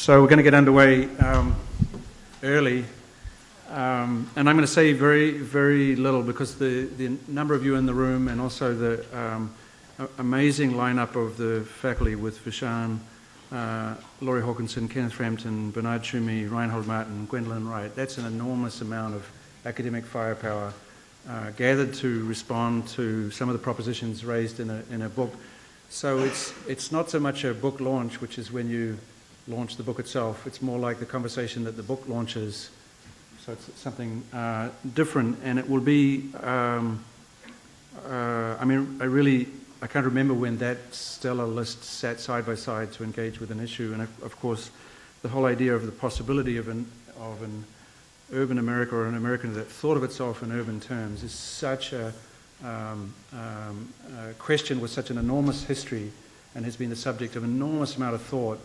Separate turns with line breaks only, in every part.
So we're going to get underway early, and I'm going to say very, very little because the number of you in the room and also the amazing lineup of the faculty with Vishaan, Laurie, Hawkinson, Kenneth, Frampton, Bernard Tschumi, Reinhold, Martin, Gwendolyn, Wright. That's an enormous amount of academic firepower gathered to respond to some of the propositions raised in a book. So it's not so much a book launch, which is when you launch the book itself. It's more like the conversation that the book launches. So it's something different, and it will be. I can't remember when that stellar list sat side by side to engage with an issue, and of course, the whole idea of the possibility of an urban America or an America that thought of itself in urban terms is such a question with such an enormous history, and has been the subject of an enormous amount of thought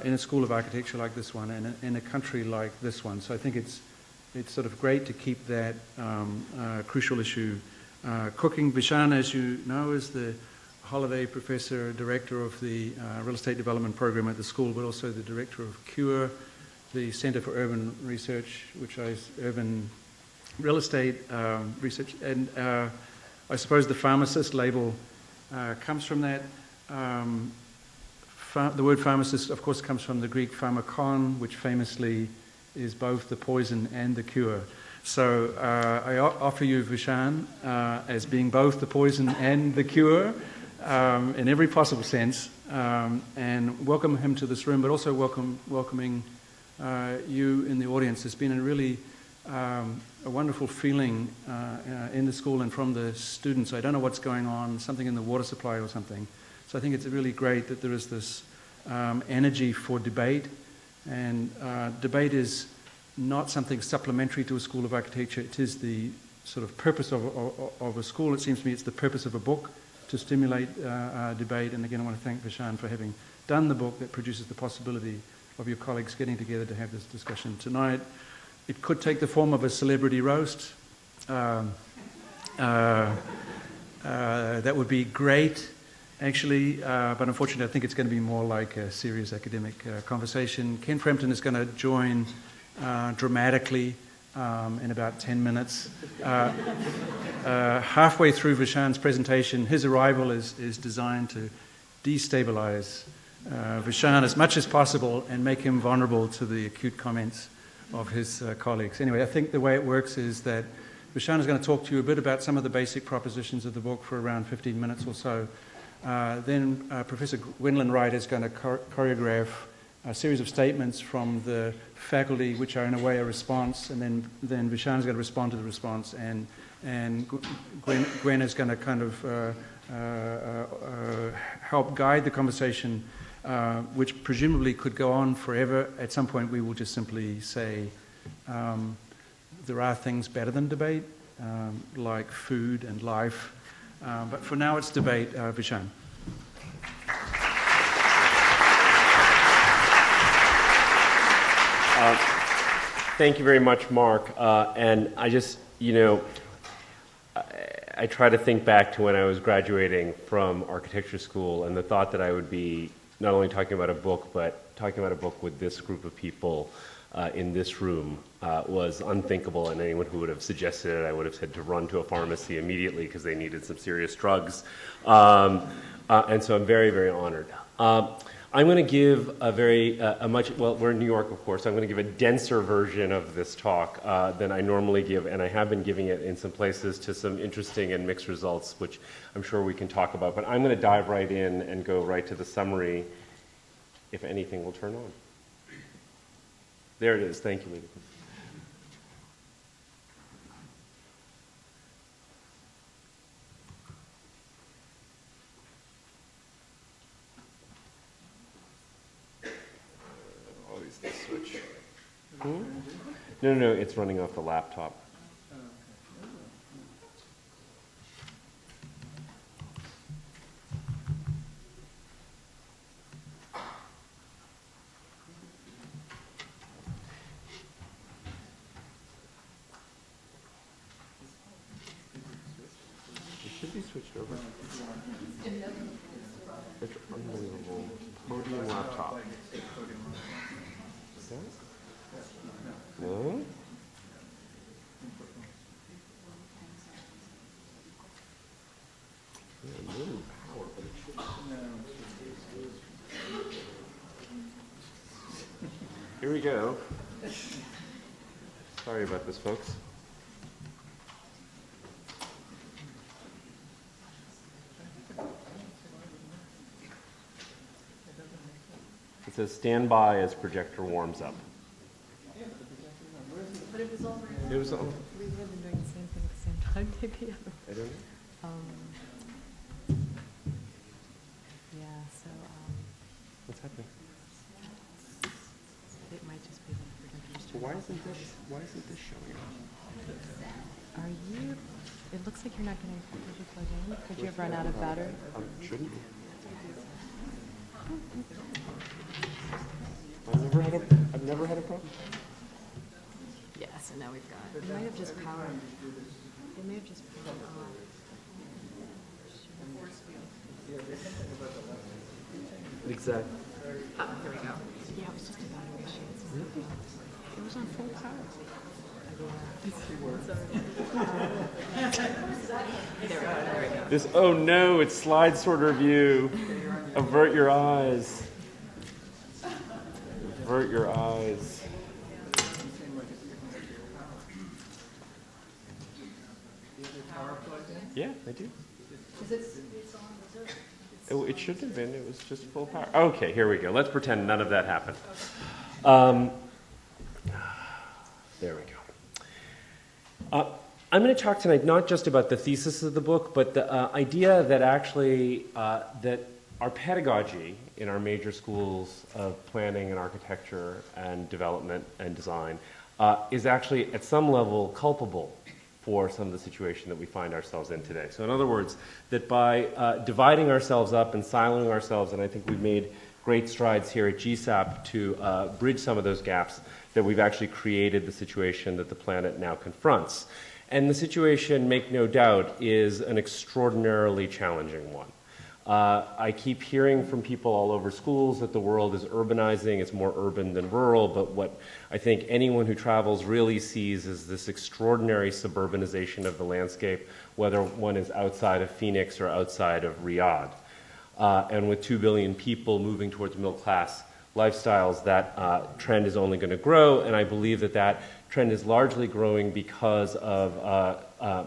in a school of architecture like this one, and in a country like this one. So I think it's sort of great to keep that crucial issue cooking. Vishaan, as you know, is the holiday professor, director of the real estate development program at the school, but also the director of CURE, the Center for Urban Research, which is urban real estate research. And I suppose the Pharmacist label comes from that. The word pharmacist, of course, comes from the Greek pharmakon, which famously is both the poison and the cure. So I offer you Vishaan as being both the poison and the cure in every possible sense, and welcome him to this room, but also welcoming you in the audience. It's been a really a wonderful feeling in the school and from the students. I don't know what's going on, something in the water supply or something. So I think it's really great that there is this energy for debate, and debate is not something supplementary to a school of architecture. It is the sort of purpose of a school. It seems to me it's the purpose of a book, to stimulate debate. And again, I want to thank Vishaan for having done the book that produces the possibility of your colleagues getting together to have this discussion tonight. It could take the form of a celebrity roast. That would be great, actually, but unfortunately I think it's going to be more like a serious academic conversation. Ken Frampton is going to join dramatically in about 10 minutes. Halfway through Vishaan's presentation, his arrival is designed to destabilize Vishaan as much as possible and make him vulnerable to the acute comments of his colleagues. Anyway, I think the way it works is that Vishaan is going to talk to you a bit about some of the basic propositions of the book for around 15 minutes or so. Then Professor Gwendolyn Wright is going to choreograph a series of statements from the faculty, which are in a way a response, and then Vishaan is going to respond to the response, and Gwen is going to kind of help guide the conversation, which presumably could go on forever. At some point we will just simply say there are things better than debate, like food and life, but for now it's debate. Vishaan.
Thank you very much, Mark. And I just, I try to think back to when I was graduating from architecture school, and the thought that I would be not only talking about a book, but talking about a book with this group of people in this room was unthinkable, and anyone who would have suggested it, I would have said to run to a pharmacy immediately because they needed some serious drugs. And so I'm very, very honored. I'm going to give we're in New York, of course, I'm going to give a denser version of this talk than I normally give, and I have been giving it in some places to some interesting and mixed results, which I'm sure we can talk about. But I'm going to dive right in and go right to the summary, if anything will turn on. There it is. Thank you, Lisa. Switch. No, it's running off the laptop. It should be switched over. It's unbelievable. Podium laptop. Here we go. Sorry about this, folks. It says stand by as projector warms up.
But it was all
It was on.
we had been doing the same thing at the same time, maybe.
I don't know.
Yeah, so
What's happening?
it might just be the projectors.
Why isn't this showing up?
Are you? It looks like you're not getting. Did you plug in? Could you have run out of battery?
Shouldn't be. I've never had a problem.
Yeah. So now we've got. It might have just powered. It may have just powered on.
Exactly.
Oh, here we go. Yeah, it was just a battery issue. It's not big. It was on full power. There we go.
This, oh no, it's slide sorter view. Avert your eyes. Avert your eyes. Yeah, I do. It shouldn't have been. It was just full power. Okay, here we go. Let's pretend none of that happened. There we go. I'm going to talk tonight not just about the thesis of the book, but the idea that actually that our pedagogy in our major schools of planning and architecture and development and design is actually at some level culpable for some of the situation that we find ourselves in today. So in other words, that by dividing ourselves up and siloing ourselves, and I think we've made great strides here at GSAPP to bridge some of those gaps, that we've actually created the situation that the planet now confronts. And the situation, make no doubt, is an extraordinarily challenging one. I keep hearing from people all over schools that the world is urbanizing, it's more urban than rural, but what I think anyone who travels really sees is this extraordinary suburbanization of the landscape, whether one is outside of Phoenix or outside of Riyadh. And with 2 billion people moving towards middle-class lifestyles, that trend is only going to grow, and I believe that that trend is largely growing because of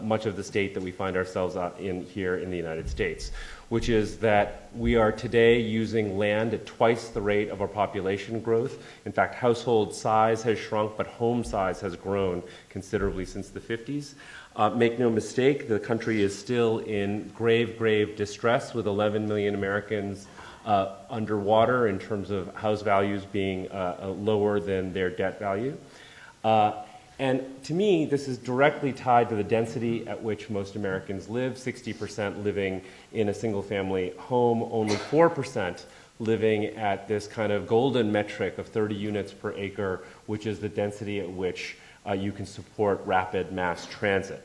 much of the state that we find ourselves in here in the United States, which is that we are today using land at twice the rate of our population growth. In fact, household size has shrunk, but home size has grown considerably since the 50s. Make no mistake, the country is still in grave, grave distress, with 11 million Americans underwater in terms of house values being lower than their debt value. And to me, this is directly tied to the density at which most Americans live, 60% living in a single-family home, only 4% living at this kind of golden metric of 30 units per acre, which is the density at which you can support rapid mass transit.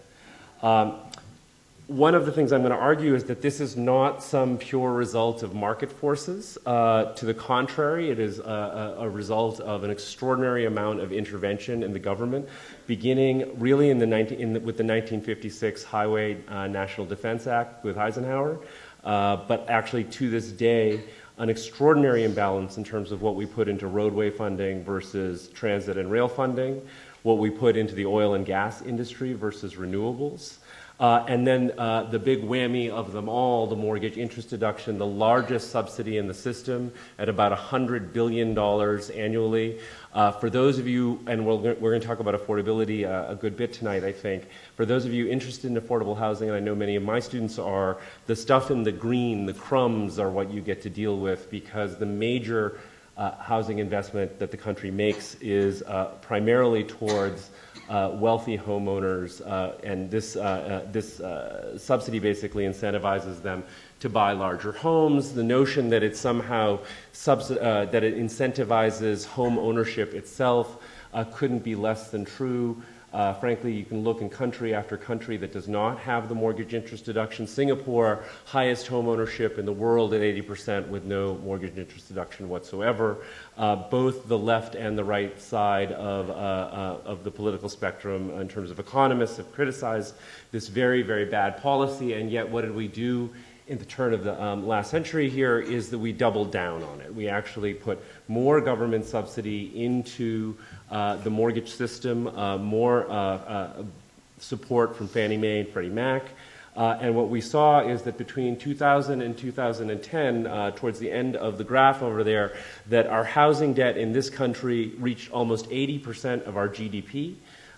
One of the things I'm going to argue is that this is not some pure result of market forces. To the contrary, it is a result of an extraordinary amount of intervention in the government, beginning really with the 1956 Highway National Defense Act with Eisenhower, but actually to this day, an extraordinary imbalance in terms of what we put into roadway funding versus transit and rail funding, what we put into the oil and gas industry versus renewables. And then the big whammy of them all, the mortgage interest deduction, the largest subsidy in the system at about $100 billion annually. For those of you, and we're going to talk about affordability a good bit tonight, I think. For those of you interested in affordable housing, and I know many of my students are, the stuff in the green, the crumbs, are what you get to deal with, because the major housing investment that the country makes is primarily towards wealthy homeowners, and this subsidy basically incentivizes them to buy larger homes. The notion that it somehow that it incentivizes home ownership itself couldn't be less than true. Frankly, you can look in country after country that does not have the mortgage interest deduction. Singapore, highest home ownership in the world at 80% with no mortgage interest deduction whatsoever. Both the left and the right side of the political spectrum in terms of economists have criticized this very, very bad policy, and yet what did we do in the turn of the last century here is that we doubled down on it. We actually put more government subsidy into the mortgage system, more support from Fannie Mae and Freddie Mac. And what we saw is that between 2000 and 2010, towards the end of the graph over there, that our housing debt in this country reached almost 80% of our GDP.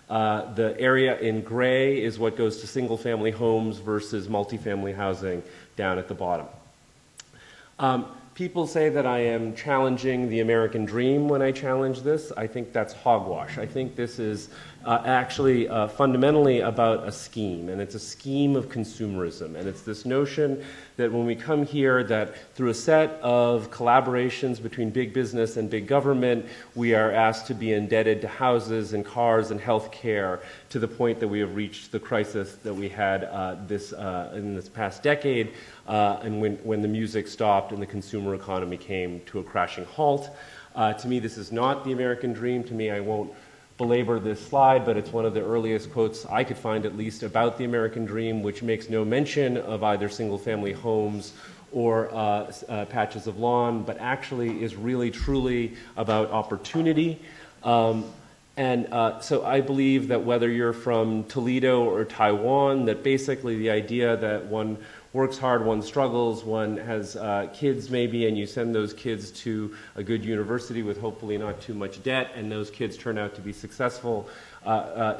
The area in gray is what goes to single-family homes versus multifamily housing down at the bottom. People say that I am challenging the American dream when I challenge this. I think that's hogwash. I think this is actually fundamentally about a scheme, and it's a scheme of consumerism. And it's this notion that when we come here, that through a set of collaborations between big business and big government, we are asked to be indebted to houses and cars and health care to the point that we have reached the crisis that we had in this past decade, and when the music stopped and the consumer economy came to a crashing halt. To me, this is not the American dream. To me, I won't belabor this slide, but it's one of the earliest quotes I could find, at least, about the American dream, which makes no mention of either single-family homes or patches of lawn, but actually is really, truly about opportunity. So I believe that whether you're from Toledo or Taiwan, that basically the idea that one works hard, one struggles, one has kids maybe, and you send those kids to a good university with hopefully not too much debt, and those kids turn out to be successful,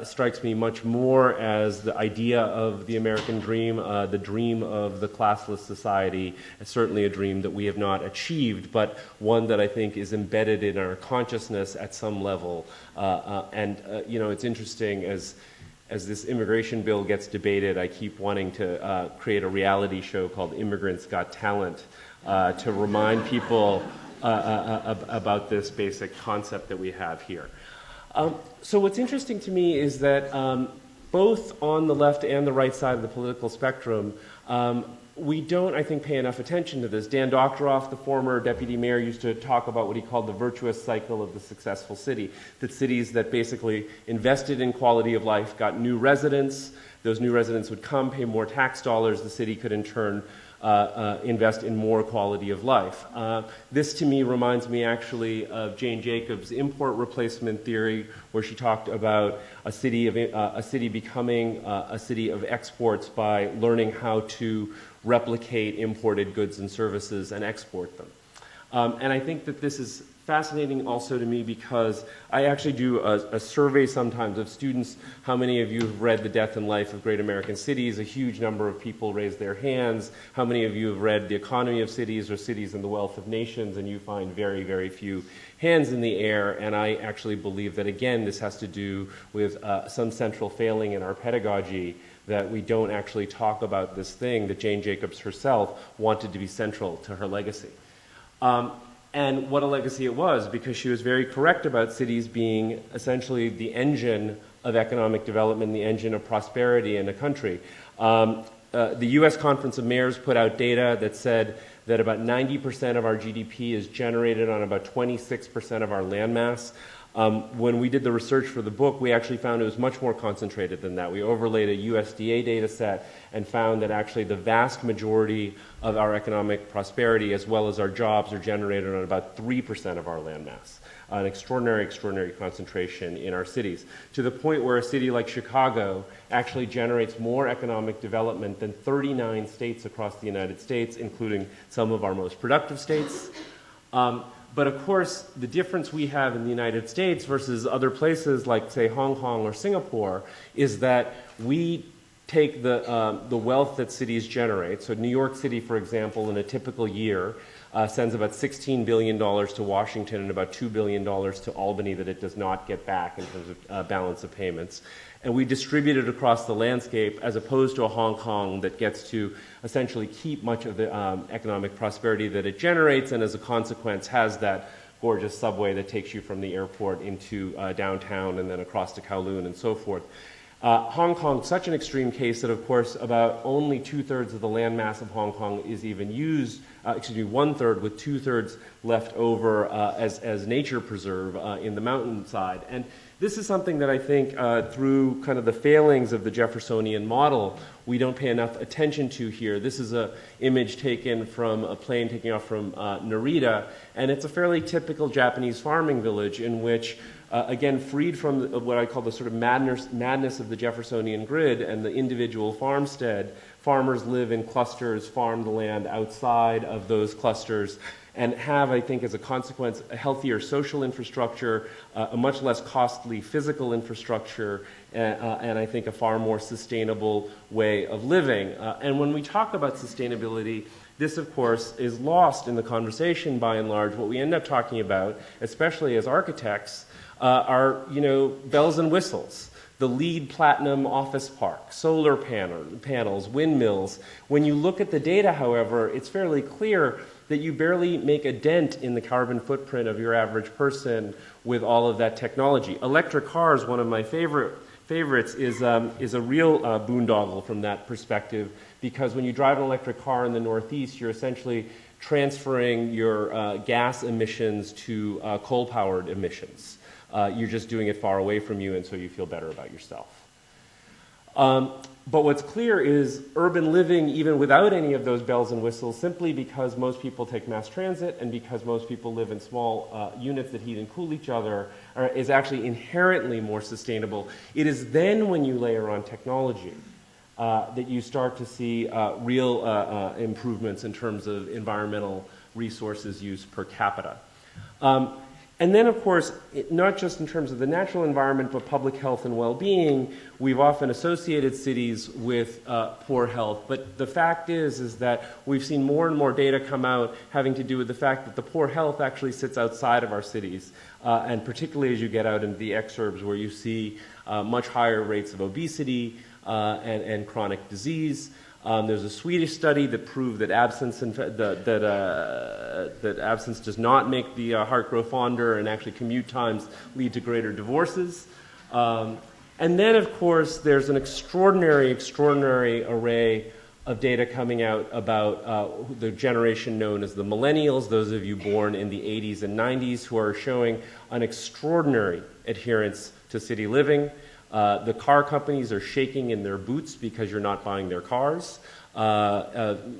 strikes me much more as the idea of the American dream, the dream of the classless society. It's certainly a dream that we have not achieved, but one that I think is embedded in our consciousness at some level. You know, it's interesting as this immigration bill gets debated, I keep wanting to create a reality show called Immigrants Got Talent to remind people about this basic concept that we have here. So what's interesting to me is that both on the left and the right side of the political spectrum, we don't, I think, pay enough attention to this. Dan Doctoroff, the former deputy mayor, used to talk about what he called the virtuous cycle of the successful city, that cities that basically invested in quality of life got new residents. Those new residents would come, pay more tax dollars. The city could, in turn, invest in more quality of life. This, to me, reminds me actually of Jane Jacobs' import replacement theory, where she talked about a city becoming a city of exports by learning how to replicate imported goods and services and export them. And I think that this is fascinating also to me because I actually do a survey sometimes of students. How many of you have read The Death and Life of Great American Cities? A huge number of people raise their hands. How many of you have read The Economy of Cities or Cities and the Wealth of Nations? And you find very, very few hands in the air. And I actually believe that, again, this has to do with some central failing in our pedagogy, that we don't actually talk about this thing that Jane Jacobs herself wanted to be central to her legacy. And what a legacy it was, because she was very correct about cities being essentially the engine of economic development, the engine of prosperity in a country. The U.S. Conference of Mayors put out data that said that about 90% of our GDP is generated on about 26% of our landmass. When we did the research for the book, we actually found it was much more concentrated than that. We overlaid a USDA data set and found that actually the vast majority of our economic prosperity as well as our jobs are generated on about 3% of our landmass. An extraordinary, extraordinary concentration in our cities, to the point where a city like Chicago actually generates more economic development than 39 states across the United States, including some of our most productive states. But of course, the difference we have in the United States versus other places like, say, Hong Kong or Singapore is that we take the wealth that cities generate. So New York City, for example, in a typical year, sends about $16 billion to Washington and about $2 billion to Albany that it does not get back in terms of balance of payments. And we distribute it across the landscape, as opposed to a Hong Kong that gets to essentially keep much of the economic prosperity that it generates, and as a consequence has that gorgeous subway that takes you from the airport into downtown and then across to Kowloon and so forth. Hong Kong, such an extreme case that, of course, about only 2/3 of the landmass of Hong Kong is even used 1/3 with 2/3 left over as nature preserve in the mountainside. And this is something that I think through kind of the failings of the Jeffersonian model, we don't pay enough attention to here. This is an image taken from a plane taking off from Narita, and it's a fairly typical Japanese farming village in which, again, freed from what I call the sort of madness of the Jeffersonian grid and the individual farmstead, farmers live in clusters, farm the land outside of those clusters, and have, I think, as a consequence, a healthier social infrastructure, a much less costly physical infrastructure, and I think a far more sustainable way of living. And when we talk about sustainability, this, of course, is lost in the conversation by and large. What we end up talking about, especially as architects, are, bells and whistles. The LEED Platinum office park, solar panels, windmills. When you look at the data, however, it's fairly clear that you barely make a dent in the carbon footprint of your average person with all of that technology. Electric cars, one of my favorites, is a real boondoggle from that perspective, because when you drive an electric car in the Northeast, you're essentially transferring your gas emissions to coal-powered emissions. You're just doing it far away from you, and so you feel better about yourself. But what's clear is urban living, even without any of those bells and whistles, simply because most people take mass transit and because most people live in small units that heat and cool each other, is actually inherently more sustainable. It is then when you layer on technology that you start to see real improvements in terms of environmental resources use per capita. And then, of course, not just in terms of the natural environment, but public health and well-being, we've often associated cities with poor health. But the fact is that we've seen more and more data come out having to do with the fact that the poor health actually sits outside of our cities, and particularly as you get out into the exurbs where you see much higher rates of obesity and chronic disease. There's a Swedish study that proved that absence absence does not make the heart grow fonder, and actually commute times lead to greater divorces. And then, of course, there's an extraordinary array of data coming out about the generation known as the millennials, those of you born in the 80s and 90s, who are showing an extraordinary adherence to city living. The car companies are shaking in their boots because you're not buying their cars.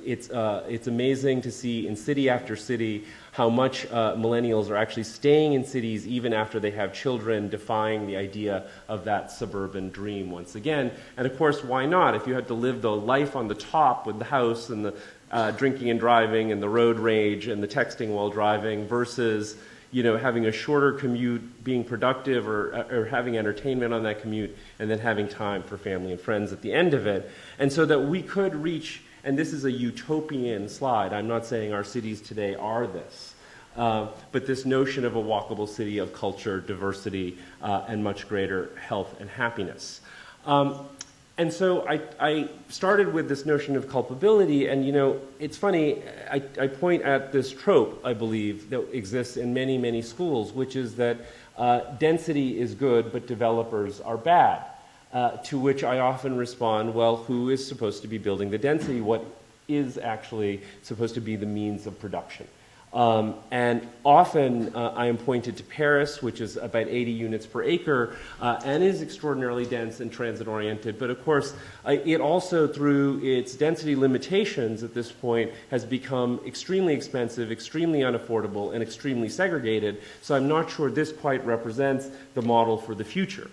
It's amazing to see in city after city how much millennials are actually staying in cities even after they have children, defying the idea of that suburban dream once again. And of course, why not? If you had to live the life on the top with the house and the drinking and driving and the road rage and the texting while driving versus having a shorter commute, being productive, or having entertainment on that commute, and then having time for family and friends at the end of it. And so that we could reach, and this is a utopian slide, I'm not saying our cities today are this, but this notion of a walkable city of culture, diversity, and much greater health and happiness. And so I started with this notion of culpability, and it's funny, I point at this trope, I believe, that exists in many, many schools, which is that density is good, but developers are bad. To which I often respond, well, who is supposed to be building the density? What is actually supposed to be the means of production? And often I am pointed to Paris, which is about 80 units per acre, and is extraordinarily dense and transit-oriented. But of course, it also, through its density limitations at this point, has become extremely expensive, extremely unaffordable, and extremely segregated. So I'm not sure this quite represents the model for the future.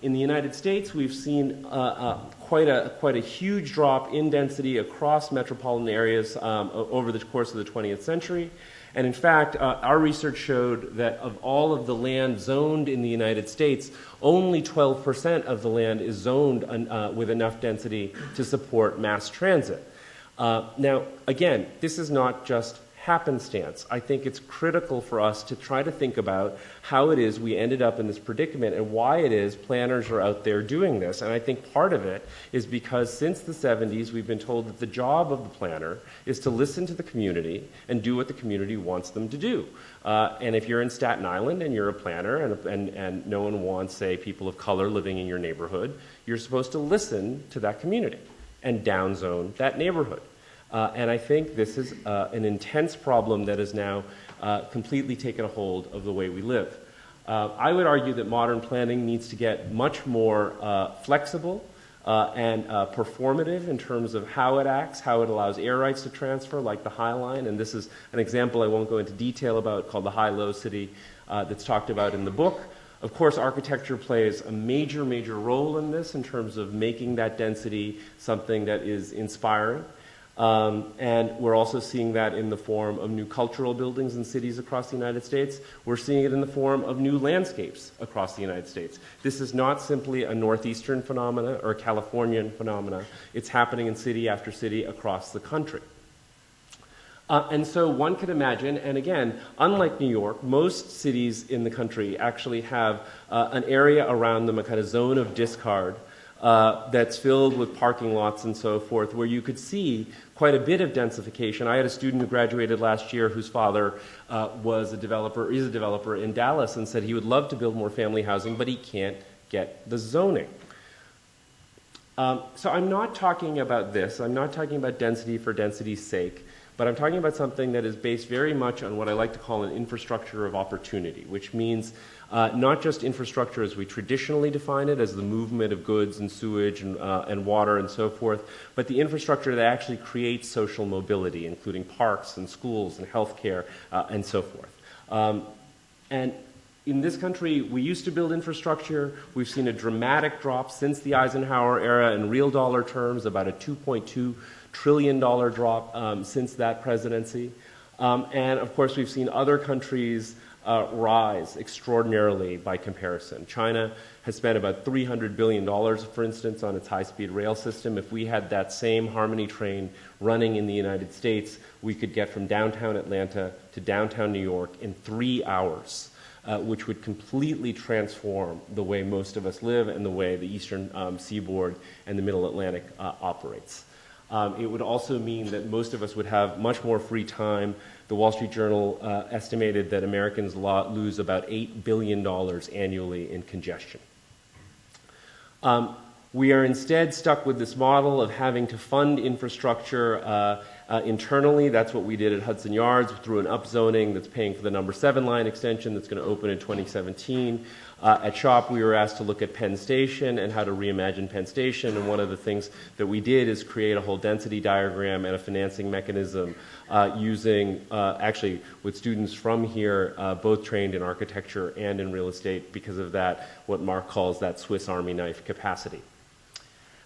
In the United States, we've seen quite a huge drop in density across metropolitan areas over the course of the 20th century. And in fact, our research showed that of all of the land zoned in the United States, only 12% of the land is zoned with enough density to support mass transit. Now, again, this is not just happenstance. I think it's critical for us to try to think about how it is we ended up in this predicament and why it is planners are out there doing this. And I think part of it is because since the 70s, we've been told that the job of the planner is to listen to the community and do what the community wants them to do. And if you're in Staten Island and you're a planner and no one wants, say, people of color living in your neighborhood, you're supposed to listen to that community and downzone that neighborhood. And I think this is an intense problem that has now completely taken a hold of the way we live. I would argue that modern planning needs to get much more flexible and performative in terms of how it acts, how it allows air rights to transfer, like the High Line. And this is an example I won't go into detail about, called the High-Low City, that's talked about in the book. Of course, architecture plays a major, major role in this in terms of making that density something that is inspiring. And we're also seeing that in the form of new cultural buildings in cities across the United States. We're seeing it in the form of new landscapes across the United States. This is not simply a Northeastern phenomena or a Californian phenomena. It's happening in city after city across the country. And so one could imagine, and again, unlike New York, most cities in the country actually have an area around them, a kind of zone of discard, that's filled with parking lots and so forth, where you could see quite a bit of densification. I had a student who graduated last year whose father is a developer in Dallas, and said he would love to build more family housing, but he can't get the zoning. So I'm not talking about this. I'm not talking about density for density's sake, but I'm talking about something that is based very much on what I like to call an infrastructure of opportunity, which means not just infrastructure as we traditionally define it, as the movement of goods and sewage and water and so forth, but the infrastructure that actually creates social mobility, including parks and schools and healthcare and so forth. And in this country, we used to build infrastructure. We've seen a dramatic drop since the Eisenhower era in real dollar terms, about a $2.2 trillion drop since that presidency. And of course, we've seen other countries rise extraordinarily by comparison. China has spent about $300 billion, for instance, on its high-speed rail system. If we had that same Harmony train running in the United States, we could get from downtown Atlanta to downtown New York in 3 hours. Which would completely transform the way most of us live and the way the eastern seaboard and the middle Atlantic operates. It would also mean that most of us would have much more free time. The Wall Street Journal estimated that Americans lose about $8 billion annually in congestion. We are instead stuck with this model of having to fund infrastructure internally. That's what we did at Hudson Yards through an upzoning that's paying for the number 7 line extension that's going to open in 2017. At SHOP, we were asked to look at Penn Station and how to reimagine Penn Station, and one of the things that we did is create a whole density diagram and a financing mechanism using, actually with students from here, both trained in architecture and in real estate, because of that, what Mark calls that Swiss Army knife capacity.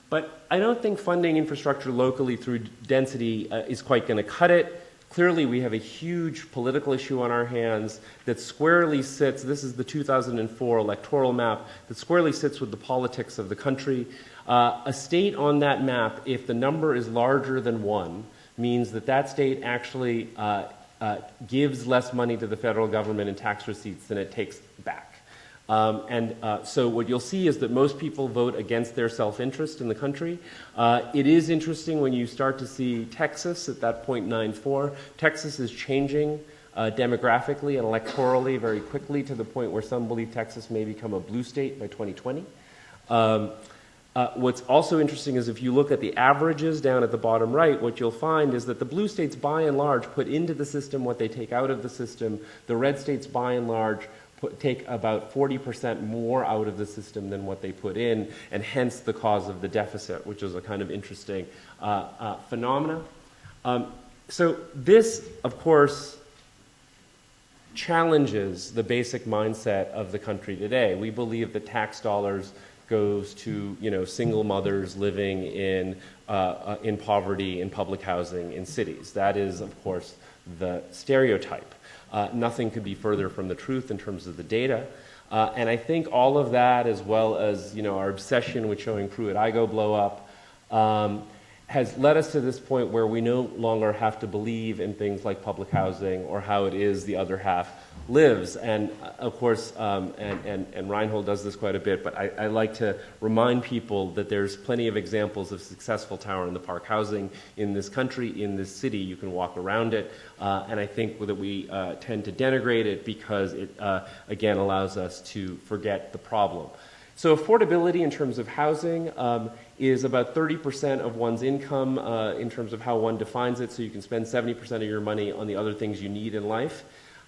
But I don't think funding infrastructure locally through density is quite going to cut it. Clearly, we have a huge political issue on our hands that squarely sits, this is the 2004 electoral map, that squarely sits with the politics of the country. A state on that map, if the number is larger than 1, means that that state actually gives less money to the federal government in tax receipts than it takes back. So what you'll see is that most people vote against their self-interest in the country. It is interesting when you start to see Texas at that 0.94. Texas is changing demographically and electorally very quickly to the point where some believe Texas may become a blue state by 2020. What's also interesting is if you look at the averages down at the bottom right, what you'll find is that the blue states by and large put into the system what they take out of the system. The red states by and large take about 40% more out of the system than what they put in, and hence the cause of the deficit, which is a kind of interesting phenomena. So this, of course, challenges the basic mindset of the country today. We believe that tax dollars goes to single mothers living in poverty, in public housing, in cities. That is, of course, the stereotype. Nothing could be further from the truth in terms of the data. And I think all of that, as well as our obsession with showing Pruitt-Igoe blow up, has led us to this point where we no longer have to believe in things like public housing or how it is the other half lives. And of course, and Reinhold does this quite a bit, but I like to remind people that there's plenty of examples of successful tower in the park housing in this country, in this city. You can walk around it. And I think that we tend to denigrate it because it, again, allows us to forget the problem. So affordability in terms of housing is about 30% of one's income in terms of how one defines it, so you can spend 70% of your money on the other things you need in life.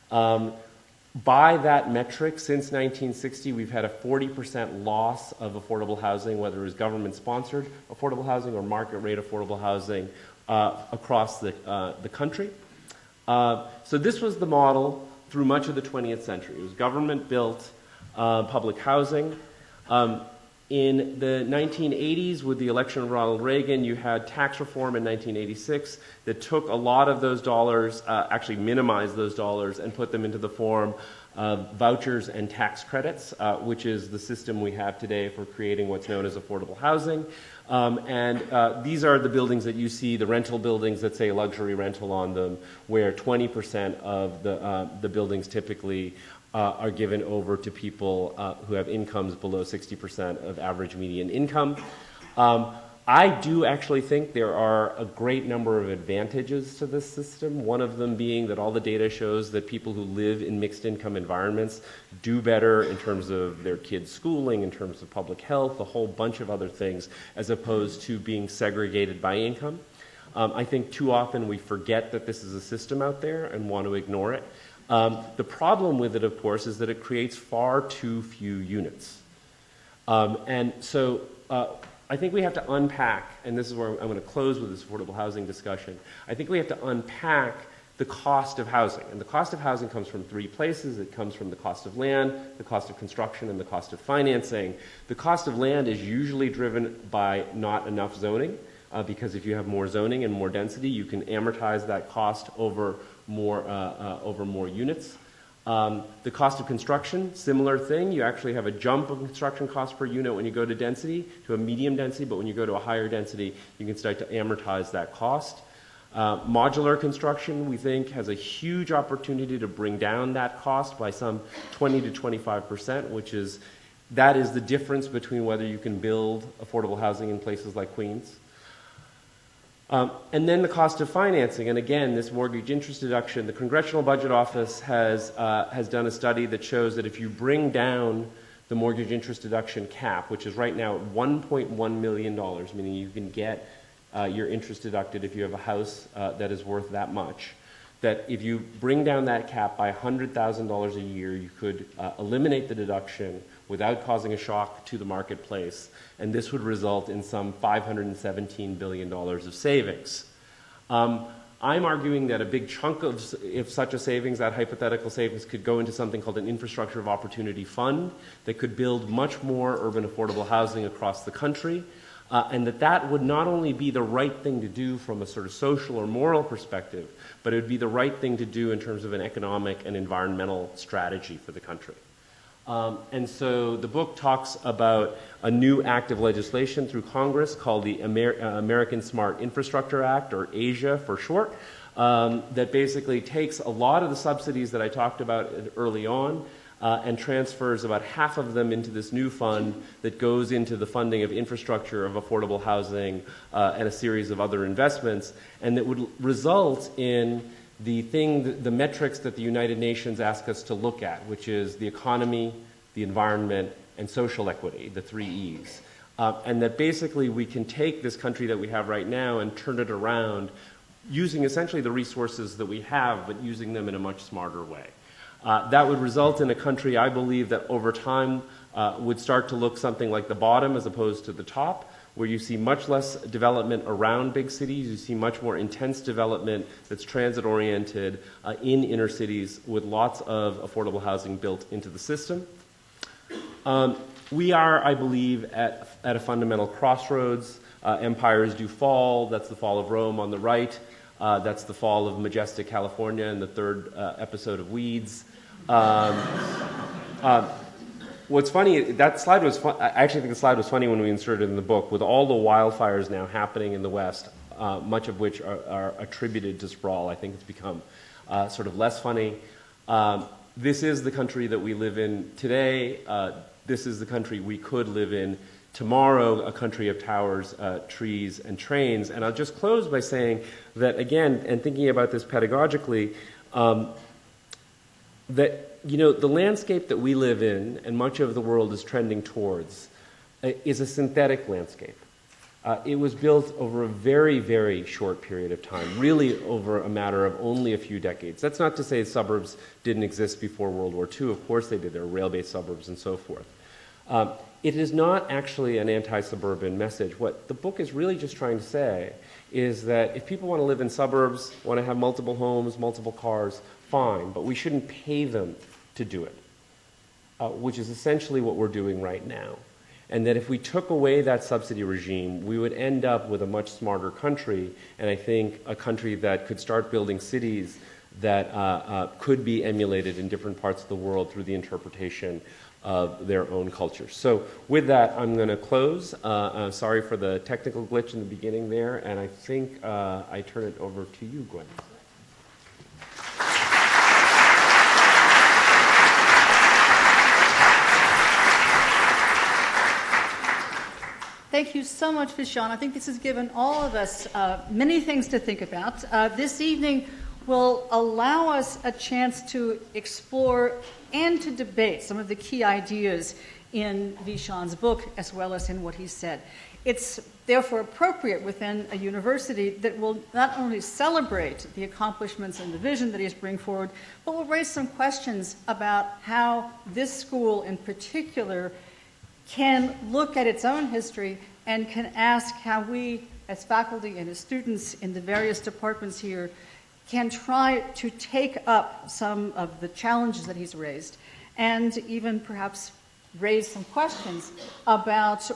By that metric, since 1960, we've had a 40% loss of affordable housing, whether it was government-sponsored affordable housing or market rate affordable housing across the country. So this was the model through much of the 20th century. It was government-built public housing. In the 1980s, with the election of Ronald Reagan, you had tax reform in 1986 that took a lot of those dollars, actually minimized those dollars, and put them into the form of vouchers and tax credits, which is the system we have today for creating what's known as affordable housing. These are the buildings that you see, the rental buildings that say luxury rental on them, where 20% of the buildings typically are given over to people who have incomes below 60% of average median income. I do actually think there are a great number of advantages to this system, one of them being that all the data shows that people who live in mixed income environments do better in terms of their kids' schooling, in terms of public health, a whole bunch of other things, as opposed to being segregated by income. I think too often we forget that this is a system out there and want to ignore it. The problem with it, of course, is that it creates far too few units. I think we have to unpack, and this is where I'm going to close with this affordable housing discussion. I think we have to unpack the cost of housing. And the cost of housing comes from three places. It comes from the cost of land, the cost of construction, and the cost of financing. The cost of land is usually driven by not enough zoning, because if you have more zoning and more density, you can amortize that cost over more units. The cost of construction, similar thing. You actually have a jump of construction cost per unit when you go to density, to a medium density, but when you go to a higher density, you can start to amortize that cost. Modular construction, we think, has a huge opportunity to bring down that cost by some 20 to 25%, that is the difference between whether you can build affordable housing in places like Queens. And then the cost of financing, and again, this mortgage interest deduction, the Congressional Budget Office has done a study that shows that if you bring down the mortgage interest deduction cap, which is right now at $1.1 million, meaning you can get your interest deducted if you have a house that is worth that much, that if you bring down that cap by $100,000 a year, you could eliminate the deduction without causing a shock to the marketplace, and this would result in some $517 billion of savings. I'm arguing that a big chunk of, if such a savings, that hypothetical savings, could go into something called an infrastructure of opportunity fund that could build much more urban affordable housing across the country, and that would not only be the right thing to do from a sort of social or moral perspective, but it would be the right thing to do in terms of an economic and environmental strategy for the country. And so the book talks about a new act of legislation through Congress called the American Smart Infrastructure Act, or ASIA for short, that basically takes a lot of the subsidies that I talked about early on and transfers about half of them into this new fund that goes into the funding of infrastructure, of affordable housing, and a series of other investments, and that would result in the metrics that the United Nations ask us to look at, which is the economy, the environment, and social equity, the 3 E's. And that basically we can take this country that we have right now and turn it around using essentially the resources that we have, but using them in a much smarter way. That would result in a country, I believe, that over time would start to look something like the bottom as opposed to the top, where you see much less development around big cities, you see much more intense development that's transit-oriented in inner cities with lots of affordable housing built into the system. We are, I believe, at a fundamental crossroads. Empires do fall. That's the fall of Rome on the right. That's the fall of majestic California in the third episode of Weeds. What's funny, that slide was fun. I actually think the slide was funny when we inserted it in the book, with all the wildfires now happening in the West, much of which are attributed to sprawl. I think it's become sort of less funny. This is the country that we live in today. This is the country we could live in tomorrow, a country of towers, trees, and trains. And I'll just close by saying that, again, and thinking about this pedagogically, that the landscape that we live in, and much of the world is trending towards, is a synthetic landscape. It was built over a very, very short period of time, really over a matter of only a few decades. That's not to say suburbs didn't exist before World War II. Of course they did. There were rail-based suburbs and so forth. It is not actually an anti-suburban message. What the book is really just trying to say is that if people want to live in suburbs, want to have multiple homes, multiple cars, fine, but we shouldn't pay them to do it, which is essentially what we're doing right now. And that if we took away that subsidy regime, we would end up with a much smarter country, and I think a country that could start building cities that could be emulated in different parts of the world through the interpretation of their own culture. So with that, I'm going to close. Sorry for the technical glitch in the beginning there, and I think I turn it over to you, Gwen.
Thank you so much, Vishaan. I think this has given all of us many things to think about. This evening will allow us a chance to explore and to debate some of the key ideas in Vishaan's book, as well as in what he said. It's therefore appropriate within a university that will not only celebrate the accomplishments and the vision that he's bringing forward, but will raise some questions about how this school in particular can look at its own history and can ask how we, as faculty and as students in the various departments here, can try to take up some of the challenges that he's raised and even perhaps raise some questions about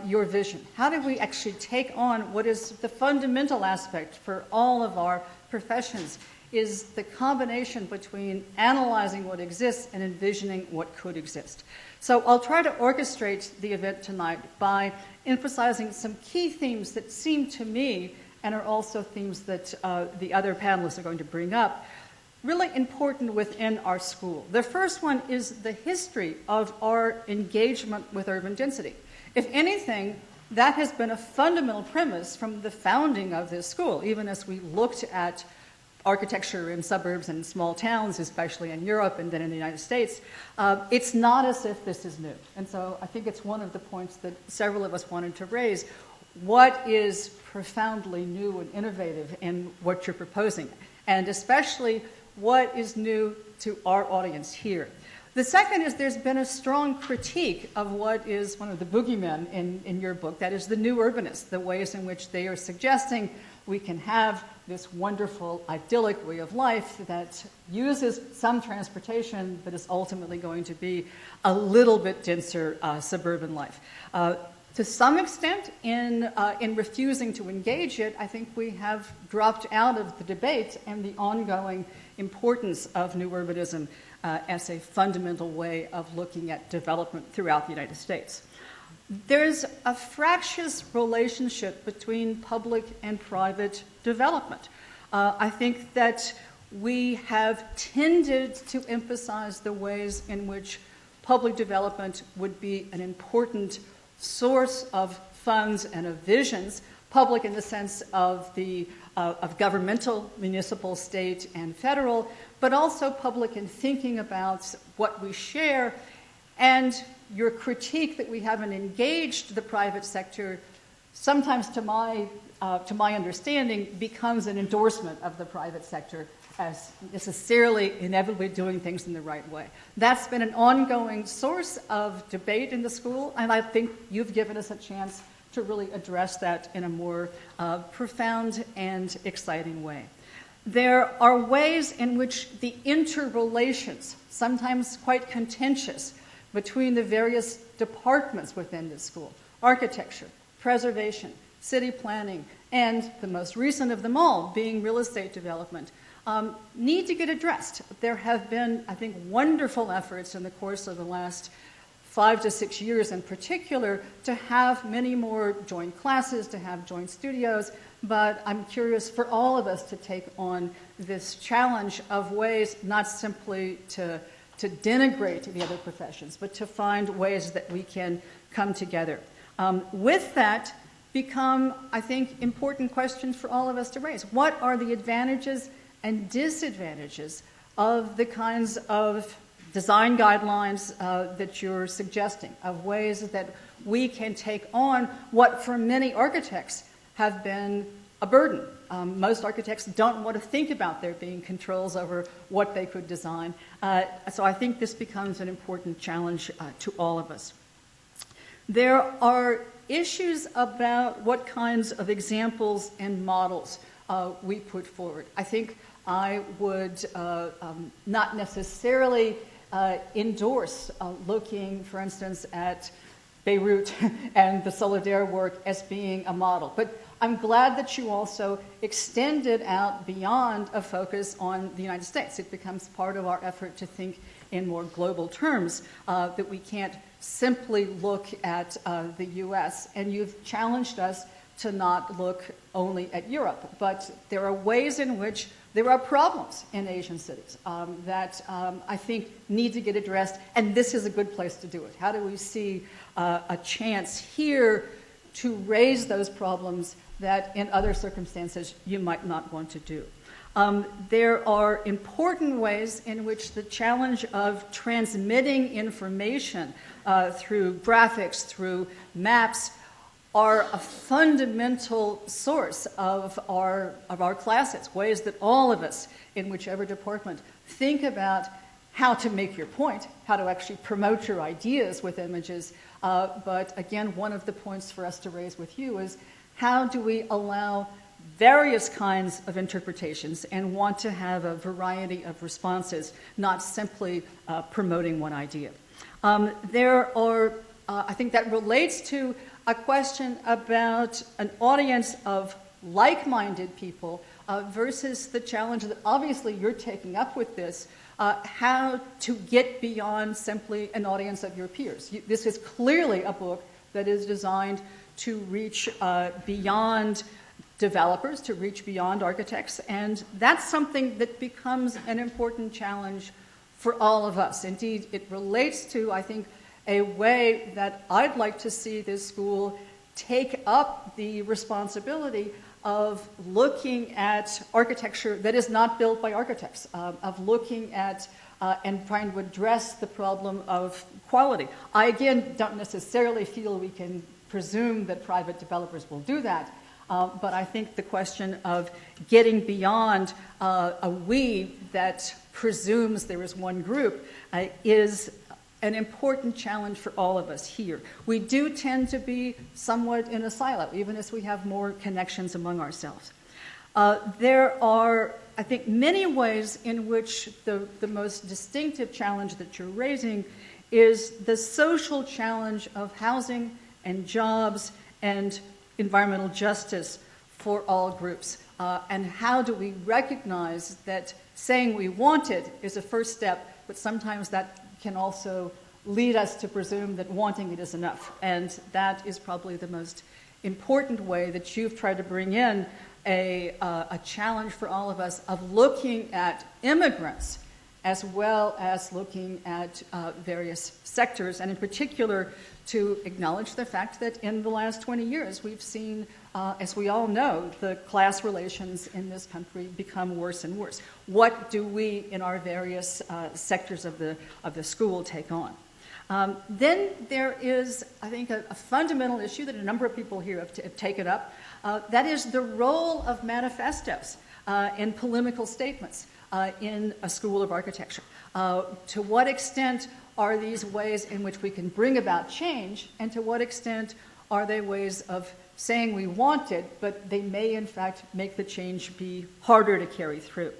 your vision. How do we actually take on what is the fundamental aspect for all of our professions, is the combination between analyzing what exists and envisioning what could exist. So I'll try to orchestrate the event tonight by emphasizing some key themes that seem to me, and are also themes that the other panelists are going to bring up, really important within our school. The first one is the history of our engagement with urban density. If anything, that has been a fundamental premise from the founding of this school, even as we looked at architecture in suburbs and small towns, especially in Europe and then in the United States. It's not as if this is new. And so I think it's one of the points that several of us wanted to raise. What is profoundly new and innovative in what you're proposing? And especially, what is new to our audience here? The second is there's been a strong critique of what is one of the boogeymen in your book, that is the new urbanists, the ways in which they are suggesting we can have this wonderful, idyllic way of life that uses some transportation, but is ultimately going to be a little bit denser suburban life. To some extent, in refusing to engage it, I think we have dropped out of the debate and the ongoing importance of new urbanism as a fundamental way of looking at development throughout the United States. There's a fractious relationship between public and private development. I think that we have tended to emphasize the ways in which public development would be an important source of funds and of visions, public in the sense of of governmental, municipal, state, and federal, but also public in thinking about what we share. And your critique that we haven't engaged the private sector, sometimes to my understanding, becomes an endorsement of the private sector as necessarily inevitably doing things in the right way. That's been an ongoing source of debate in the school, and I think you've given us a chance to really address that in a more profound and exciting way. There are ways in which the interrelations, sometimes quite contentious, between the various departments within the school, architecture, preservation, city planning, and the most recent of them all being real estate development, need to get addressed. There have been, I think, wonderful efforts in the course of the last 5 to 6 years in particular to have many more joint classes, to have joint studios, but I'm curious for all of us to take on this challenge of ways not simply to denigrate the other professions, but to find ways that we can come together. With that become, I think, important questions for all of us to raise. What are the advantages and disadvantages of the kinds of design guidelines that you're suggesting, of ways that we can take on what for many architects have been a burden. Most architects don't want to think about there being controls over what they could design. So I think this becomes an important challenge to all of us. There are issues about what kinds of examples and models we put forward. I think I would not necessarily endorse looking, for instance, at Beirut and the Solidaire work as being a model. But I'm glad that you also extended out beyond a focus on the United States. It becomes part of our effort to think in more global terms, that we can't simply look at the U.S. And you've challenged us to not look only at Europe. But there are ways in which there are problems in Asian cities that I think need to get addressed, and this is a good place to do it. How do we see a chance here to raise those problems that in other circumstances you might not want to do? There are important ways in which the challenge of transmitting information through graphics, through maps, are a fundamental source of our classes, ways that all of us in whichever department think about how to make your point, how to actually promote your ideas with images. But again, one of the points for us to raise with you is how do we allow various kinds of interpretations and want to have a variety of responses, not simply promoting one idea. There are, I think that relates to a question about an audience of like-minded people versus the challenge that obviously you're taking up with this, how to get beyond simply an audience of your peers. This is clearly a book that is designed to reach beyond developers, to reach beyond architects, and that's something that becomes an important challenge for all of us. Indeed, it relates to, I think, a way that I'd like to see this school take up the responsibility of looking at architecture that is not built by architects, of looking at and trying to address the problem of quality. I, again, don't necessarily feel we can presume that private developers will do that, but I think the question of getting beyond a we that presumes there is one group is an important challenge for all of us here. We do tend to be somewhat in a silo, even as we have more connections among ourselves. There are, I think, many ways in which the most distinctive challenge that you're raising is the social challenge of housing and jobs and environmental justice for all groups. And how do we recognize that saying we want it is a first step, but sometimes that can also lead us to presume that wanting it is enough. And that is probably the most important way that you've tried to bring in a challenge for all of us of looking at immigrants as well as looking at various sectors, and in particular to acknowledge the fact that in the last 20 years we've seen, as we all know, the class relations in this country become worse and worse. What do we in our various sectors of the school take on? Then there is, I think, a fundamental issue that a number of people here have taken up. That is the role of manifestos and polemical statements in a school of architecture. To what extent are these ways in which we can bring about change, and to what extent are they ways of saying we want it, but they may in fact make the change be harder to carry through?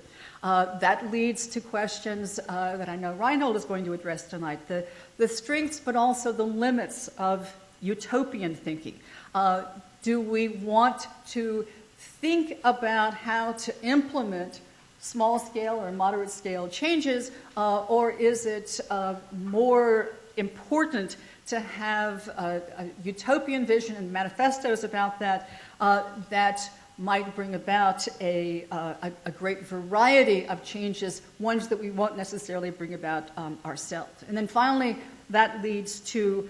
That leads to questions that I know Reinhold is going to address tonight, the strengths but also the limits of utopian thinking. Do we want to think about how to implement small-scale or moderate-scale changes, or is it more important to have a utopian vision and manifestos about that that might bring about a great variety of changes, ones that we won't necessarily bring about ourselves? And then finally, that leads to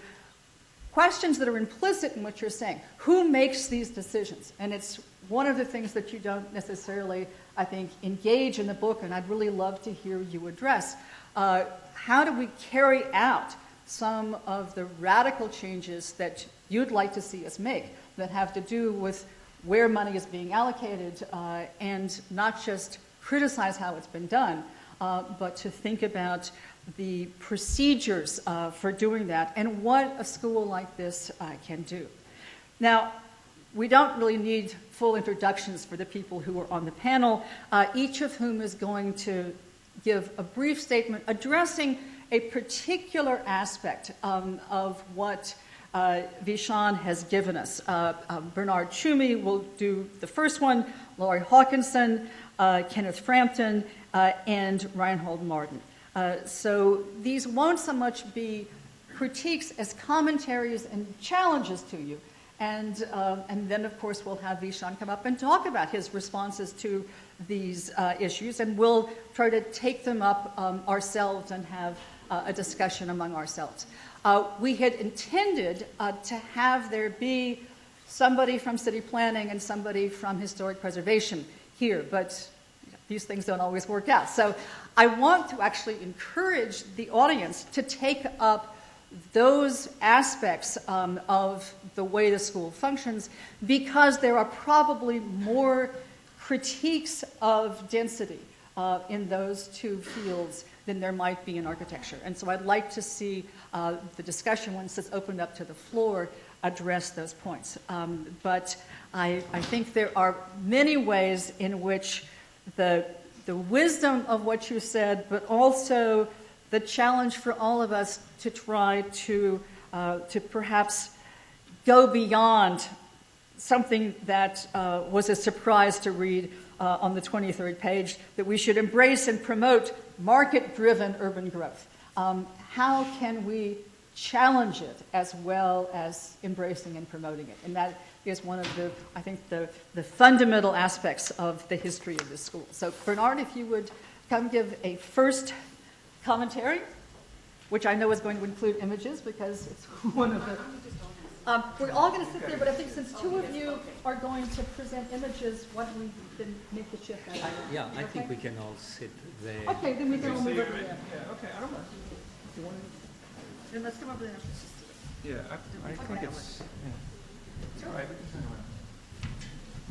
questions that are implicit in what you're saying. Who makes these decisions? And it's one of the things that you don't necessarily, I think, engage in the book, and I'd really love to hear you address. How do we carry out some of the radical changes that you'd like to see us make that have to do with where money is being allocated, and not just criticize how it's been done, but to think about the procedures for doing that and what a school like this can do. Now, we don't really need full introductions for the people who are on the panel, each of whom is going to give a brief statement addressing a particular aspect of what Vishaan has given us. Bernard Tschumi will do the first one, Laurie Hawkinson, Kenneth Frampton, and Reinhold Martin. So these won't so much be critiques as commentaries and challenges to you. And then, of course, we'll have Vishaan come up and talk about his responses to these issues, and we'll try to take them up ourselves and have a discussion among ourselves. We had intended to have there be somebody from city planning and somebody from historic preservation here, but these things don't always work out. So I want to actually encourage the audience to take up those aspects of the way the school functions, because there are probably more critiques of density in those two fields than there might be in architecture. And so I'd like to see the discussion, once it's opened up to the floor, address those points. But I think there are many ways in which the wisdom of what you said, but also the challenge for all of us to try to perhaps go beyond something that was a surprise to read on the 23rd page, that we should embrace and promote market-driven urban growth. How can we challenge it as well as embracing and promoting it? And that is one of the, I think, the fundamental aspects of the history of this school. So Bernard, if you would come give a first commentary, which I know is going to include images because it's one of the... we're all going to sit there, but I think since two of you are going to present images, why don't we then make the shift?
Yeah, I think we can all sit there.
Okay, then we can all move over there.
Yeah, okay, I don't know. Do you want
Then let's come over there.
to... Yeah, I think it's... Yeah. It's all right.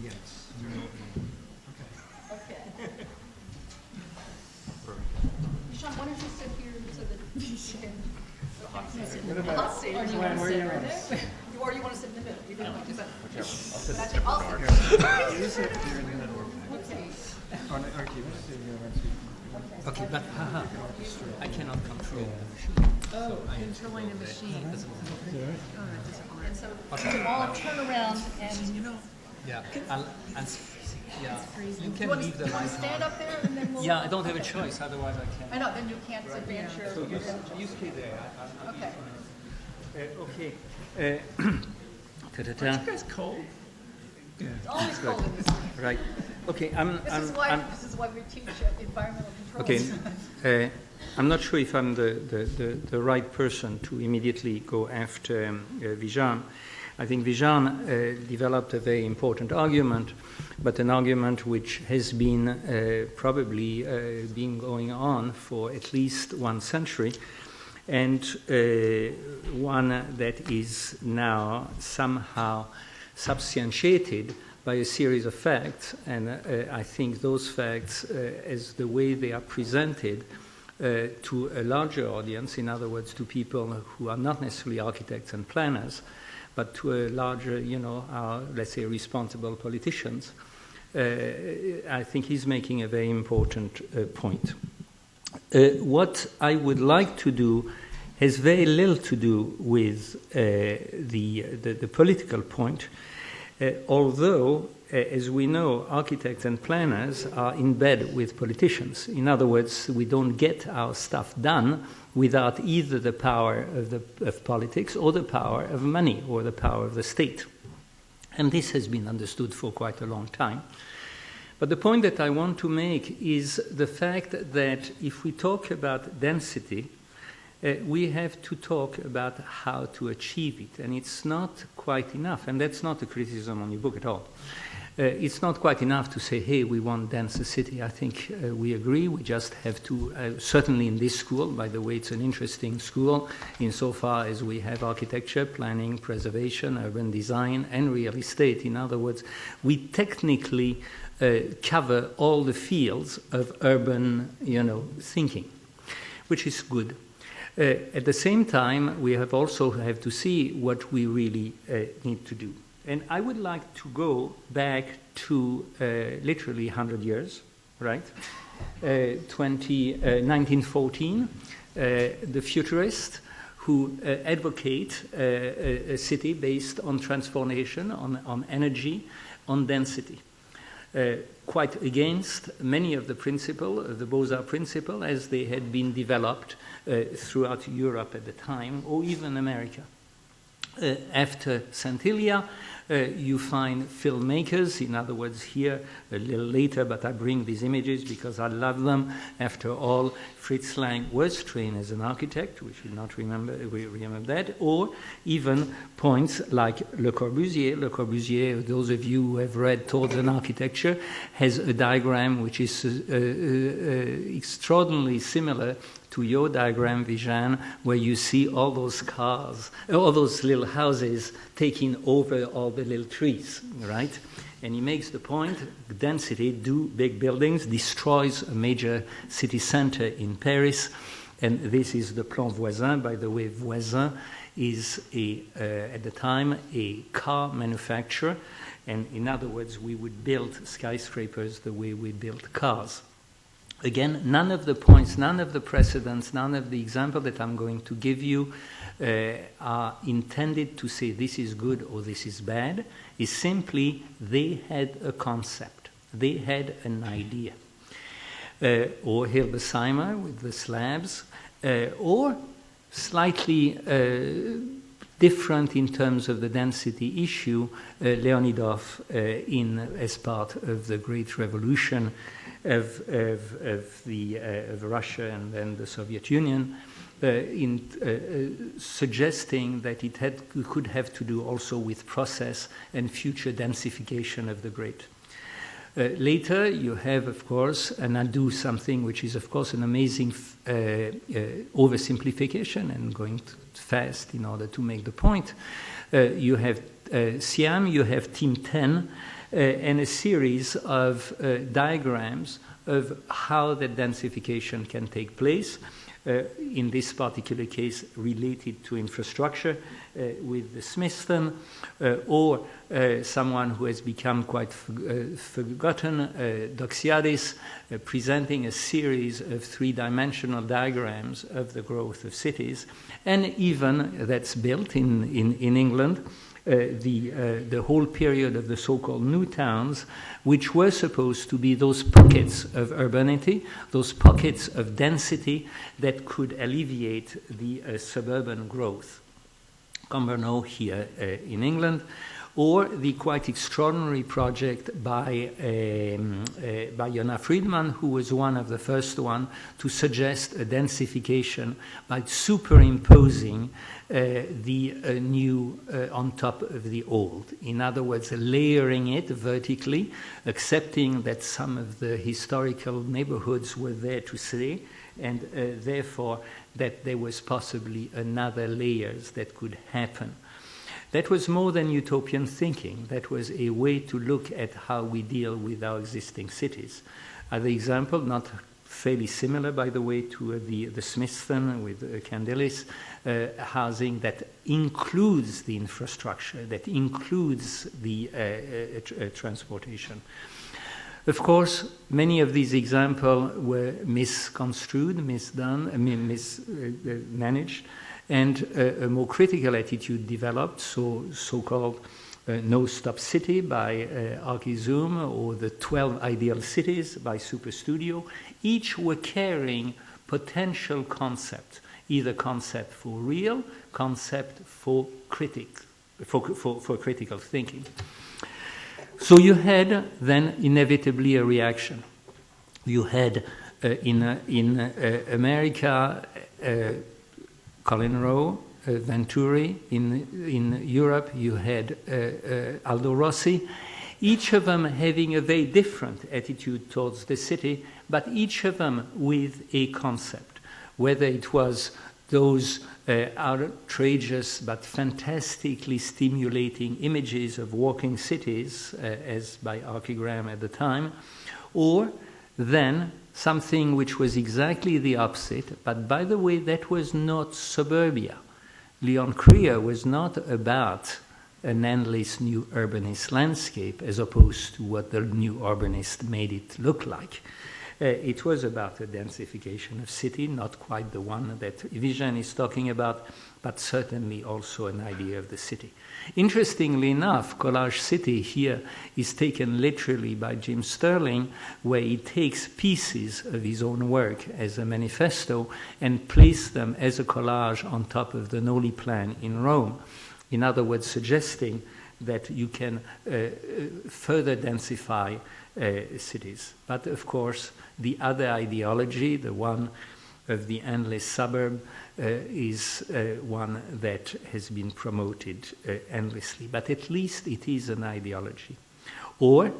Yes.
Okay. Vishaan, why don't you sit here so that you can... I'll see. Or do you want to sit right there? Or you want to sit in the middle? You don't want to do that. I'll sit.
You sit here in the middle.
Okay.
Okay, but I cannot control the machine.
Oh, controlling the machine.
And so we all turn around and...
Yeah, yeah. You
You
can
want
leave the
to
light
stand
on.
up there and then we'll...
Yeah, I don't have a choice, otherwise I can't.
I know, then you can't advance your...
You stay there.
Okay.
Okay.
Are you guys cold? Yeah.
It's always cold in this room.
Right. Okay,
This is why we teach environmental controls.
Okay, I'm not sure if I'm the right person to immediately go after Vishaan. I think Vishaan developed a very important argument, but an argument which has been probably been going on for at least 1 century, and one that is now somehow substantiated by a series of facts, and I think those facts, as the way they are presented to a larger audience, in other words, to people who are not necessarily architects and planners, but to a larger, let's say, responsible politicians, I think he's making a very important point. What I would like to do has very little to do with the political point, although, as we know, architects and planners are in bed with politicians. In other words, we don't get our stuff done without either the power of politics or the power of money or the power of the state. And this has been understood for quite a long time. But the point that I want to make is the fact that if we talk about density, we have to talk about how to achieve it, and it's not quite enough, and that's not a criticism on your book at all. It's not quite enough to say, hey, we want denser city. I think we agree. We just have to, certainly in this school, by the way, it's an interesting school insofar as we have architecture, planning, preservation, urban design, and real estate. In other words, we technically cover all the fields of urban, thinking, which is good. At the same time, we also have to see what we really need to do. And I would like to go back to literally 100 years, right? 1914, the futurists who advocate a city based on transformation, on energy, on density. Quite against many of the principles, the Beaux-Arts principle, as they had been developed throughout Europe at the time, or even America. After Saint-Hilaire, you find filmmakers, in other words, here a little later, but I bring these images because I love them. After all, Fritz Lang was trained as an architect, we should not remember that, or even points like Le Corbusier. Le Corbusier, those of you who have read Towards an Architecture, has a diagram which is extraordinarily similar to your diagram, Vishaan, where you see all those cars, all those little houses taking over all the little trees, right? And he makes the point, density, big buildings, destroys a major city center in Paris. And this is the Plan Voisin. By the way, Voisin is, at the time, a car manufacturer. And in other words, we would build skyscrapers the way we build cars. Again, none of the points, none of the precedents, none of the examples that I'm going to give you are intended to say this is good or this is bad. It's simply they had a concept. They had an idea. Or Hilbesheimer with the slabs, or slightly different in terms of the density issue, Leonidov as part of the Great Revolution of Russia and then the Soviet Union, suggesting that it could have to do also with process and future densification of the great. Later, you have, of course, and I'll do something which is, of course, an amazing oversimplification and going fast in order to make the point. You have Siam, you have Team 10, and a series of diagrams of how the densification can take place. In this particular case, related to infrastructure with the Smithson, or someone who has become quite forgotten, Doxiadis, presenting a series of three-dimensional diagrams of the growth of cities, and even that's built in England, the whole period of the so-called new towns, which were supposed to be those pockets of urbanity, those pockets of density that could alleviate the suburban growth. Cumbernauld here in England, or the quite extraordinary project by Jonna Friedman, who was one of the first one to suggest a densification by superimposing the new on top of the old. In other words, layering it vertically, accepting that some of the historical neighborhoods were there to stay, and therefore that there was possibly another layers that could happen. That was more than utopian thinking. That was a way to look at how we deal with our existing cities. Other example, not fairly similar, by the way, to the Smithson with Candelis, housing that includes the infrastructure, that includes the transportation. Of course, many of these examples were misconstrued, mismanaged, and a more critical attitude developed, so-called No Stop City by Archizoom, or the 12 Ideal Cities by Superstudio. Each were carrying potential concept, either concept for real, concept for critical thinking. So you had then inevitably a reaction. You had in America Colin Rowe, Venturi. In Europe you had Aldo Rossi. each of them having a very different attitude towards the city, but each of them with a concept, whether it was those outrageous but fantastically stimulating images of walking cities, as by Archigram at the time, or then something which was exactly the opposite, but by the way, that was not suburbia. Leon Krier was not about an endless new urbanist landscape as opposed to what the new urbanist made it look like. It was about a densification of city, not quite the one that Vishaan is talking about, but certainly also an idea of the city. Interestingly enough, Collage City here is taken literally by Jim Sterling, where he takes pieces of his own work as a manifesto and places them as a collage on top of the Noli plan in Rome. In other words, suggesting that you can further densify cities. But of course, the other ideology, the one of the endless suburb, is one that has been promoted endlessly. But at least it is an ideology. Or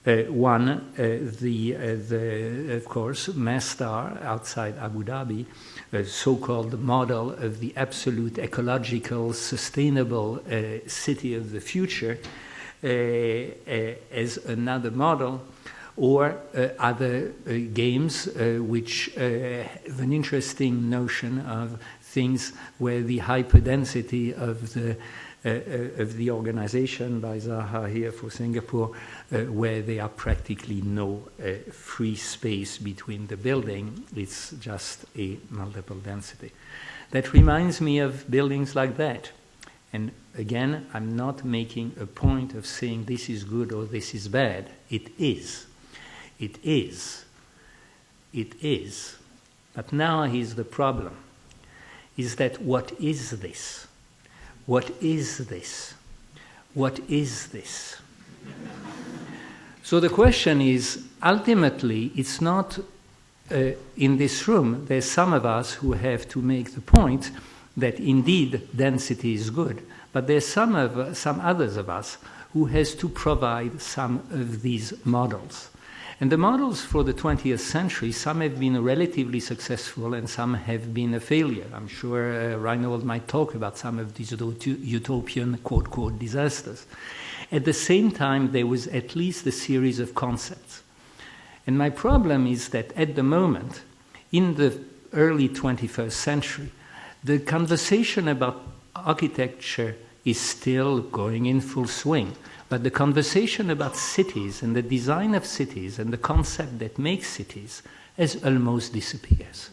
one, of course, Masdar outside Abu Dhabi, a so-called model of the absolute ecological, sustainable city of the future, as another model, or other games which have an interesting notion of things where the hyperdensity of the organization by Zaha here for Singapore, where there are practically no free space between the building. It's just a multiple density. That reminds me of buildings like that. And again, I'm not making a point of saying this is good or this is bad. It is. It is. It is. But now here's the problem, is that what is this? What is this? What is this? So the question is, ultimately, it's not in this room, there's some of us who have to make the point that indeed density is good, but there's some others of us who has to provide some of these models. And the models for the 20th century, some have been relatively successful and some have been a failure. I'm sure Reinhold might talk about some of these utopian, quote-quote, disasters. At the same time, there was at least a series of concepts. And my problem is that at the moment, in the early 21st century, the conversation about architecture is still going in full swing. But the conversation about cities and the design of cities and the concept that makes cities has almost disappears.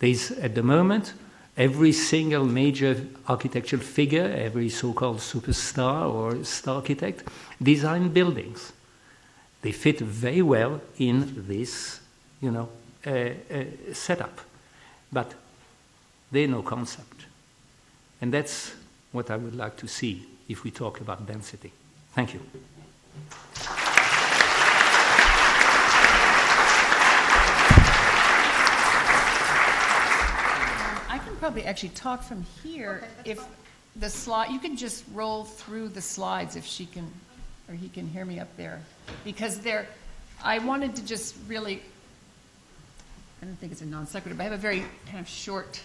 There's, at the moment, every single major architectural figure, every so-called superstar or star architect, design buildings. They fit very well in this, setup. But they're no concept. And that's what I would like to see if we talk about density. Thank you.
I can probably actually talk from here. Okay, if the slide, you can just roll through the slides if she can, or he can hear me up there. Because I wanted to just really, I don't think it's a non sequitur, but I have a very kind of short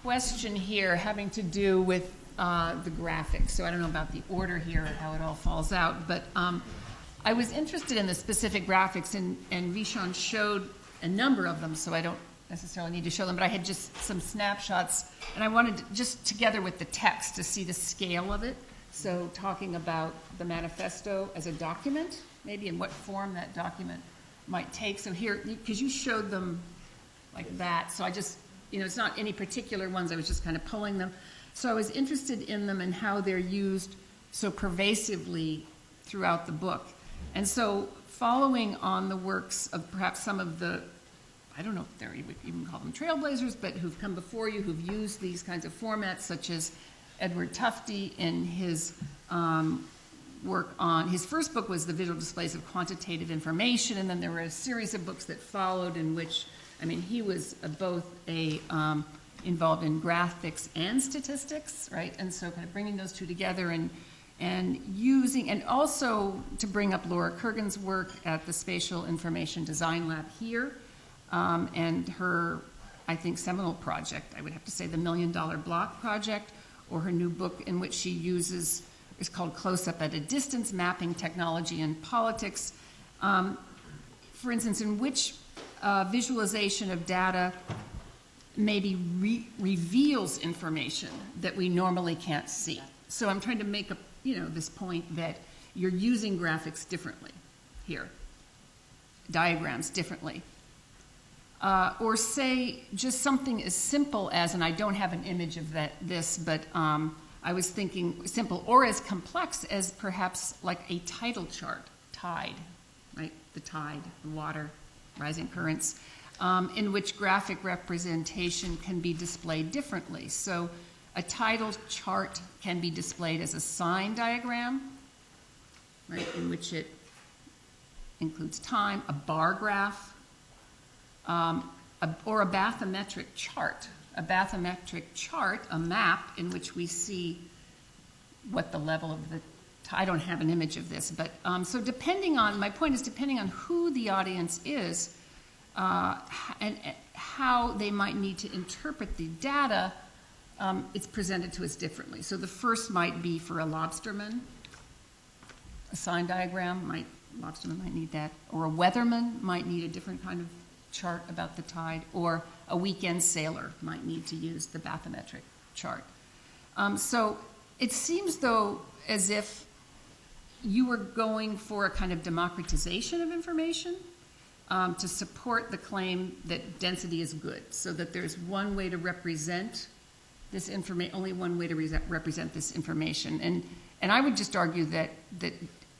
question here having to do with the graphics. So I don't know about the order here, how it all falls out, but I was interested in the specific graphics, and Vishaan showed a number of them, so I don't necessarily need to show them, but I had just some snapshots, and I wanted to, just together with the text, to see the scale of it. So talking about the manifesto as a document, maybe in what form that document might take. So here, because you showed them like that, so I just, it's not any particular ones, I was just kind of pulling them. So I was interested in them and how they're used so pervasively throughout the book. And so following on the works of perhaps some of the, I don't know if you would even call them trailblazers, but who've come before you, who've used these kinds of formats, such as Edward Tufte in his work on, his first book was The Visual Displays of Quantitative Information, and then there were a series of books that followed in which, he was both involved in graphics and statistics, right? And so kind of bringing those two together and and using, and also to bring up Laura Kurgan's work at the Spatial Information Design Lab here, and her, I think, seminal project, I would have to say the $1 Million Block Project, or her new book in which she uses, it's called Close-Up at a Distance, Mapping Technology and Politics. For instance, in which visualization of data maybe reveals information that we normally can't see. So I'm trying to make a, this point that you're using graphics differently here, diagrams differently. Or say just something as simple as, and I don't have an image of this, but I was thinking simple, or as complex as perhaps like a tidal chart, tide, right? The tide, the water, rising currents, in which graphic representation can be displayed differently. So a tidal chart can be displayed as a sign diagram, right, in which it includes time, a bar graph, or a bathymetric chart. A bathymetric chart, a map in which we see what the level of the I don't have an image of this, but so depending on, my point is depending on who the audience is and how they might need to interpret the data, it's presented to us differently. So the first might be for a lobsterman, a sign diagram, lobsterman might need that, or a weatherman might need a different kind of chart about the tide, or a weekend sailor might need to use the bathymetric chart. So it seems, though, as if you were going for a kind of democratization of information to support the claim that density is good, so that there's one way to represent this information, only one way to represent this information. And I would just argue that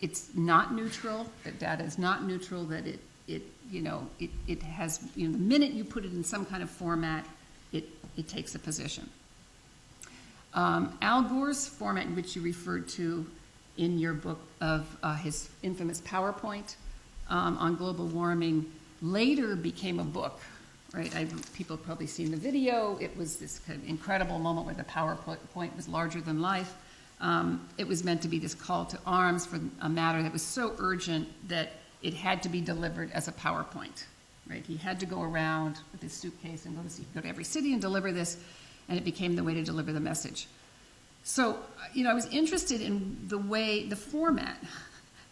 it's not neutral, that data is not neutral, that it has, the minute you put it in some kind of format, it takes a position. Al Gore's format, in which you referred to in your book of his infamous PowerPoint on global warming, later became a book, right? People have probably seen the video. It was this kind of incredible moment where the PowerPoint was larger than life. It was meant to be this call to arms for a matter that was so urgent that it had to be delivered as a PowerPoint, right? He had to go around with his suitcase and go to every city and deliver this, and it became the way to deliver the message. So, I was interested in the format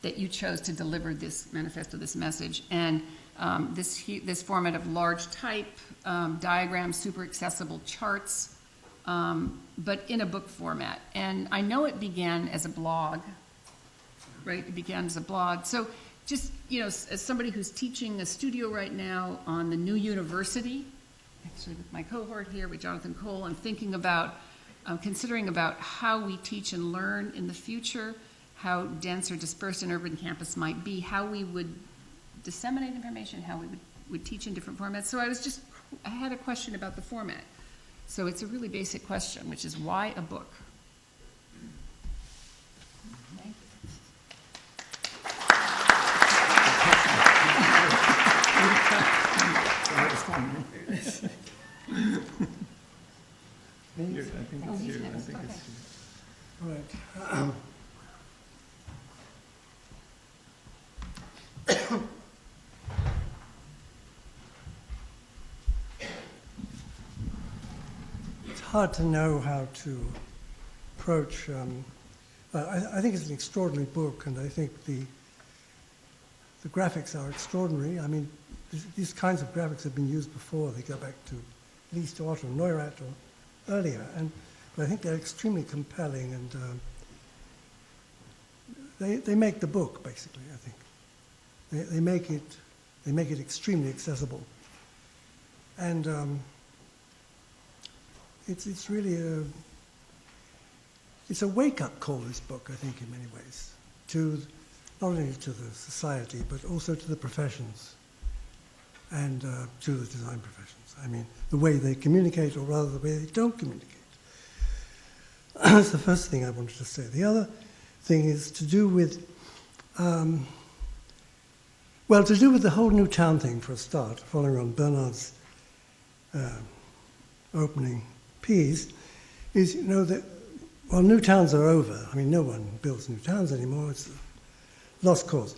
that you chose to deliver this manifesto, this message, and this format of large type, diagrams, super accessible charts, but in a book format. And I know it began as a blog, right? It began as a blog. So just, as somebody who's teaching a studio right now on the new university, actually with my cohort here, with Jonathan Cole, I'm thinking about, considering about how we teach and learn in the future, how dense or dispersed an urban campus might be, how we would disseminate information, how we would teach in different formats. So I had a question about the format. So it's a really basic question, which is why a book?
Right. It's hard to know how to approach. I think it's an extraordinary book, and I think the graphics are extraordinary. I mean, these kinds of graphics have been used before. They go back to Lee Stewart or Neurath or earlier, but I think they're extremely compelling, and they make the book, basically, I think. They make it extremely accessible. And it's really it's a wake-up call, this book, I think, in many ways, not only to the society, but also to the professions and to the design professions. I mean, the way they communicate, or rather the way they don't communicate. That's the first thing I wanted to say. The other thing is to do with, the whole New Town thing, for a start, following on Bernard's opening piece, is, that well, new towns are over. I mean, no one builds new towns anymore. It's a lost cause.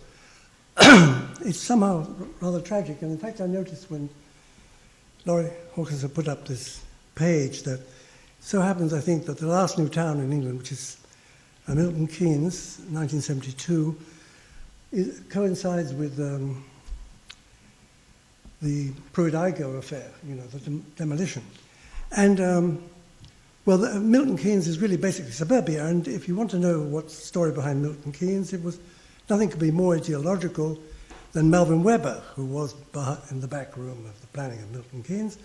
It's somehow rather tragic. And in fact, I noticed when Laurie Hawkinson put up this page that so happens, I think, that the last new town in England, which is Milton Keynes, 1972, coincides with the Pruitt-Igoe affair, the demolition. And, Milton Keynes is really basically suburbia, and if you want to know what's the story behind Milton Keynes, nothing could be more ideological than Melvin Webber, who was in the back room of the planning of Milton Keynes,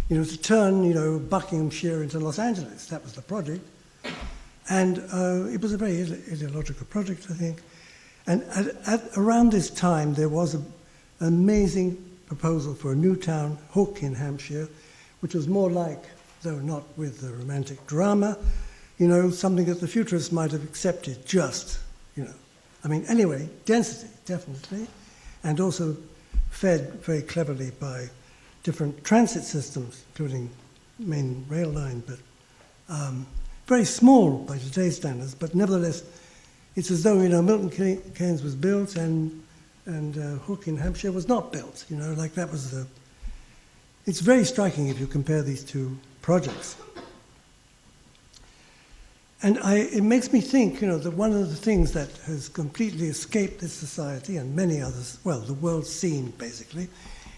to turn, Buckinghamshire into Los Angeles. That was the project. And it was a very ideological project, I think. And around this time, there was an amazing proposal for a new town, Hook in Hampshire, which was more like, though not with the romantic drama, something that the futurists might have accepted just, Anyway, density, definitely, and also fed very cleverly by different transit systems, including main rail line, but very small by today's standards, but nevertheless, it's as though, Milton Keynes was built and Hook in Hampshire was not built, like that was the... It's very striking if you compare these two projects. And it makes me think, that one of the things that has completely escaped this society and many others, well, the world scene, basically,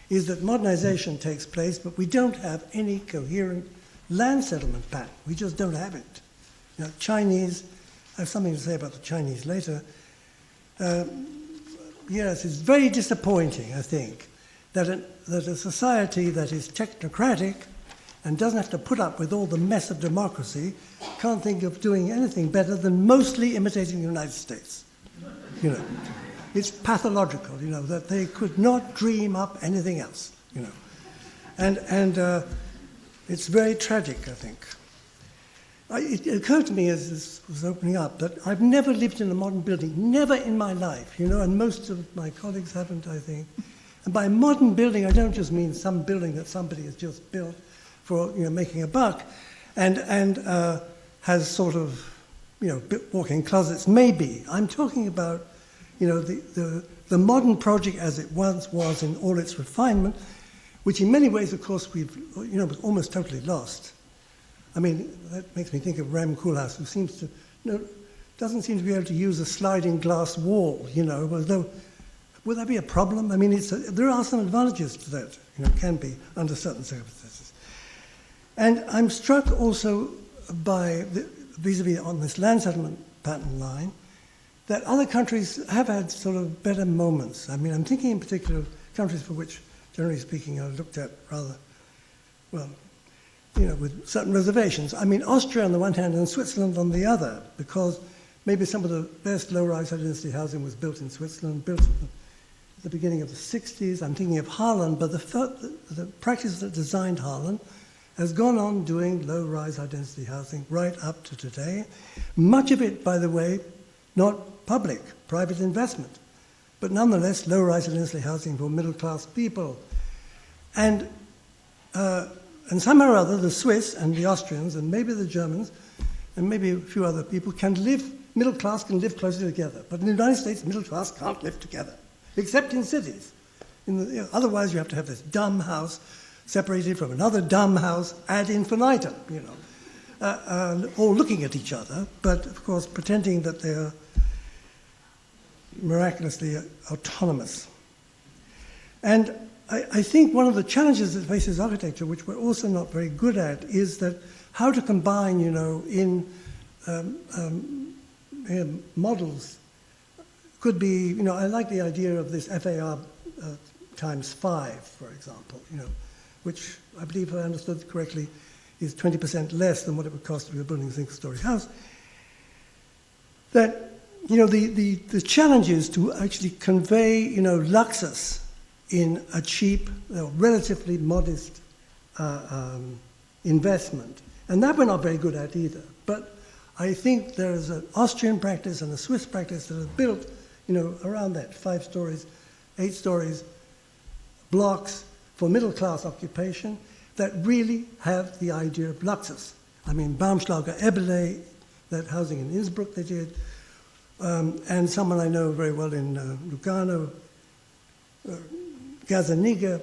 is that modernization takes place, but we don't have any coherent land settlement pattern. We just don't have it. Chinese, I have something to say about the Chinese later. Yes, it's very disappointing, I think, that a society that is technocratic and doesn't have to put up with all the mess of democracy can't think of doing anything better than mostly imitating the United States. It's pathological, that they could not dream up anything else, And it's very tragic, I think. It occurred to me as this was opening up that I've never lived in a modern building, never in my life, and most of my colleagues haven't, I think. And by modern building, I don't just mean some building that somebody has just built for making a buck, and has sort of walk-in closets. Maybe I'm talking about the modern project as it once was in all its refinement, which in many ways, of course, we've almost totally lost. I mean, that makes me think of Ram Koolhaas, who seems to doesn't seem to be able to use a sliding glass wall. Although would that be a problem? I mean, there are some advantages to that. Can be under certain circumstances. And I'm struck also by, vis-a-vis on this land settlement pattern line, that other countries have had sort of better moments. I mean, I'm thinking in particular of countries for which, generally speaking, I looked at rather, well, with certain reservations. I mean, Austria on the one hand and Switzerland on the other, because maybe some of the best low-rise high-density housing was built in Switzerland, built at the beginning of the 60s. I'm thinking of Haaland, but the practice that designed Haaland has gone on doing low-rise high-density housing right up to today. Much of it, by the way, not public, private investment, but nonetheless low-rise high-density housing for middle-class people. And somehow or other, the Swiss and the Austrians and maybe the Germans and maybe a few other people middle class can live closer together. But in the United States, middle class can't live together, except in cities. Otherwise, you have to have this dumb house separated from another dumb house ad infinitum, all looking at each other, but of course pretending that they're miraculously autonomous. And I think one of the challenges that faces architecture, which we're also not very good at, is that how to combine, in models could be, I like the idea of this FAR times 5, for example, which I believe, if I understood correctly, is 20% less than what it would cost if we were building a single-story house. That, the challenge is to actually convey, luxus in a cheap, relatively modest investment. And that we're not very good at either. But I think there's an Austrian practice and a Swiss practice that have built, around that, 5 stories, 8 stories, blocks for middle-class occupation that really have the idea of luxus. I mean, Baumschlager Eberle that housing in Innsbruck they did, and someone I know very well in Lugano, Gazaniga,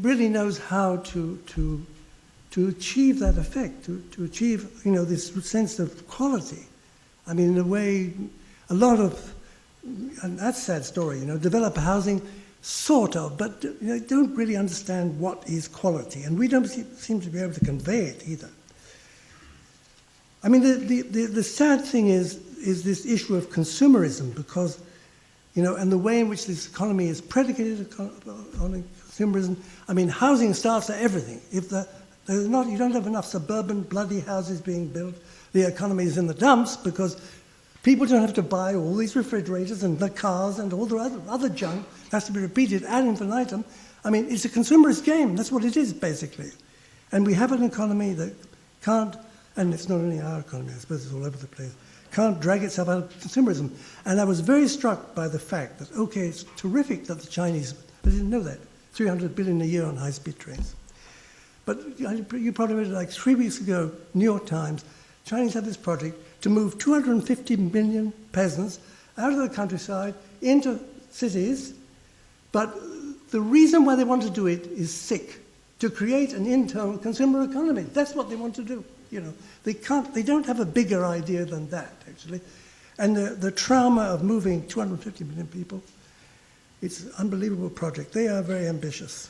really knows how to achieve that effect, to achieve, this sense of quality. I mean, in a way, a lot of, and that's a sad story, developer housing, sort of, but don't really understand what is quality, and we don't seem to be able to convey it either. I mean, the sad thing is this issue of consumerism, because, and the way in which this economy is predicated on consumerism. I mean, housing starts at everything. If you don't have enough suburban bloody houses being built, the economy is in the dumps, because people don't have to buy all these refrigerators and the cars and all the other junk that has to be repeated ad infinitum. I mean, it's a consumerist game. That's what it is, basically. And we have an economy that can't, and it's not only our economy, I suppose it's all over the place, can't drag itself out of consumerism. And I was very struck by the fact that, okay, it's terrific that the Chinese, I didn't know that, 300 billion a year on high-speed trains. But you probably read it like 3 weeks ago, New York Times, Chinese have this project to move 250 million peasants out of the countryside into cities, but the reason why they want to do it is sick, to create an internal consumer economy. That's what they want to do. They don't have a bigger idea than that, actually. And the trauma of moving 250 million people, it's an unbelievable project. They are very ambitious.